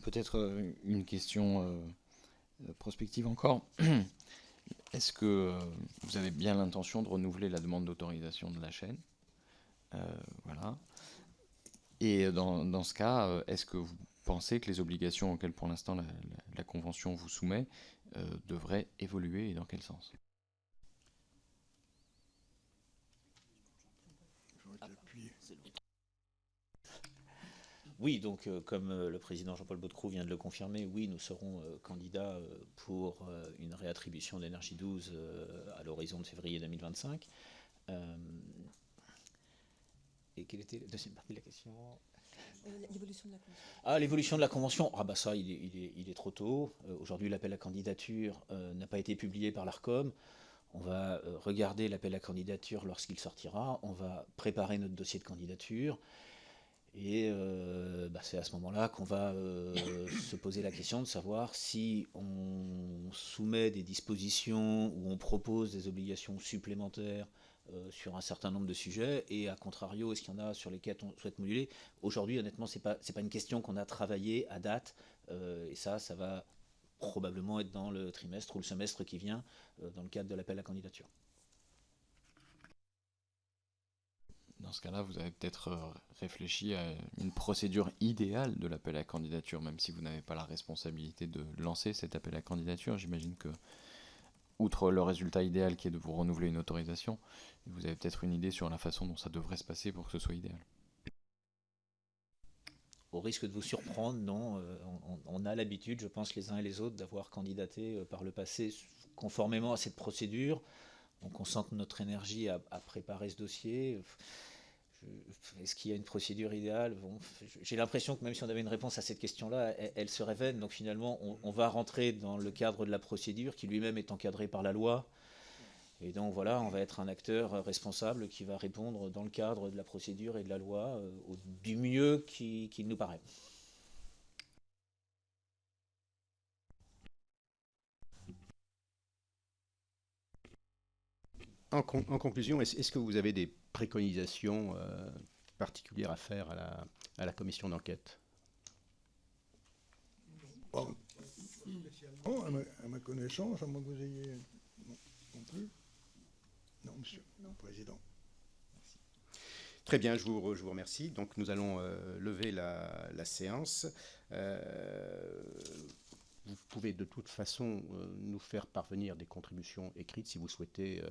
Peut-être une question prospective encore. Est-ce que vous avez bien l'intention de renouveler la demande d'autorisation de la chaîne ? Voilà. Et dans ce cas, est-ce que vous pensez que les obligations auxquelles pour l'instant la Convention vous soumet devraient évoluer et dans quel sens ? Oui, donc comme le président Jean-Paul Baudecroux vient de le confirmer, oui, nous serons candidats pour une réattribution d'énergie 12 à l'horizon de février 2025. Et quelle était la deuxième partie de la question ? L'évolution de la Convention. Ah, l'évolution de la Convention. Ah bah ça, il est trop tôt. Aujourd'hui, l'appel à candidature n'a pas été publié par l'ARCOM. On va regarder l'appel à candidature lorsqu'il sortira. On va préparer notre dossier de candidature. Et c'est à ce moment-là qu'on va se poser la question de savoir si on soumet des dispositions ou on propose des obligations supplémentaires sur un certain nombre de sujets, et à contrario, est-ce qu'il y en a sur lesquels on souhaite moduler ? Aujourd'hui, honnêtement, c'est pas une question qu'on a travaillé à date, et ça va probablement être dans le trimestre ou le semestre qui vient, dans le cadre de l'appel à candidature. Dans ce cas-là, vous avez peut-être réfléchi à une procédure idéale de l'appel à candidature, même si vous n'avez pas la responsabilité de lancer cet appel à candidature. J'imagine que, outre le résultat idéal qui est de vous renouveler une autorisation, vous avez peut-être une idée sur la façon dont ça devrait se passer pour que ce soit idéal. Au risque de vous surprendre, non, on a l'habitude, je pense, les uns et les autres, d'avoir candidaté par le passé conformément à cette procédure. Donc on sent que notre énergie a préparé ce dossier. Est-ce qu'il y a une procédure idéale ? Bon, j'ai l'impression que même si on avait une réponse à cette question-là, elle serait vaine. Donc finalement, on va rentrer dans le cadre de la procédure qui lui-même est encadré par la loi. Et donc voilà, on va être un acteur responsable qui va répondre dans le cadre de la procédure et de la loi du mieux qu'il nous paraît. En conclusion, est-ce que vous avez des préconisations particulières à faire à la commission d'enquête ? Bon, spécialement, à ma connaissance, à moins que vous ayez... Non plus ? Non, monsieur le Président. Très bien, je vous remercie. Donc nous allons lever la séance. Vous pouvez de toute façon nous faire parvenir des contributions écrites si vous souhaitez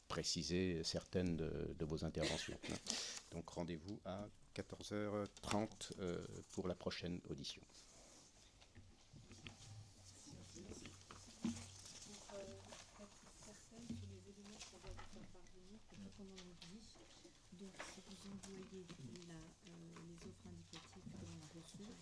préciser certaines de vos interventions. Donc rendez-vous à 14h30 pour la prochaine audition. Donc, si vous envoyez les offres indicatives que l'on a reçues,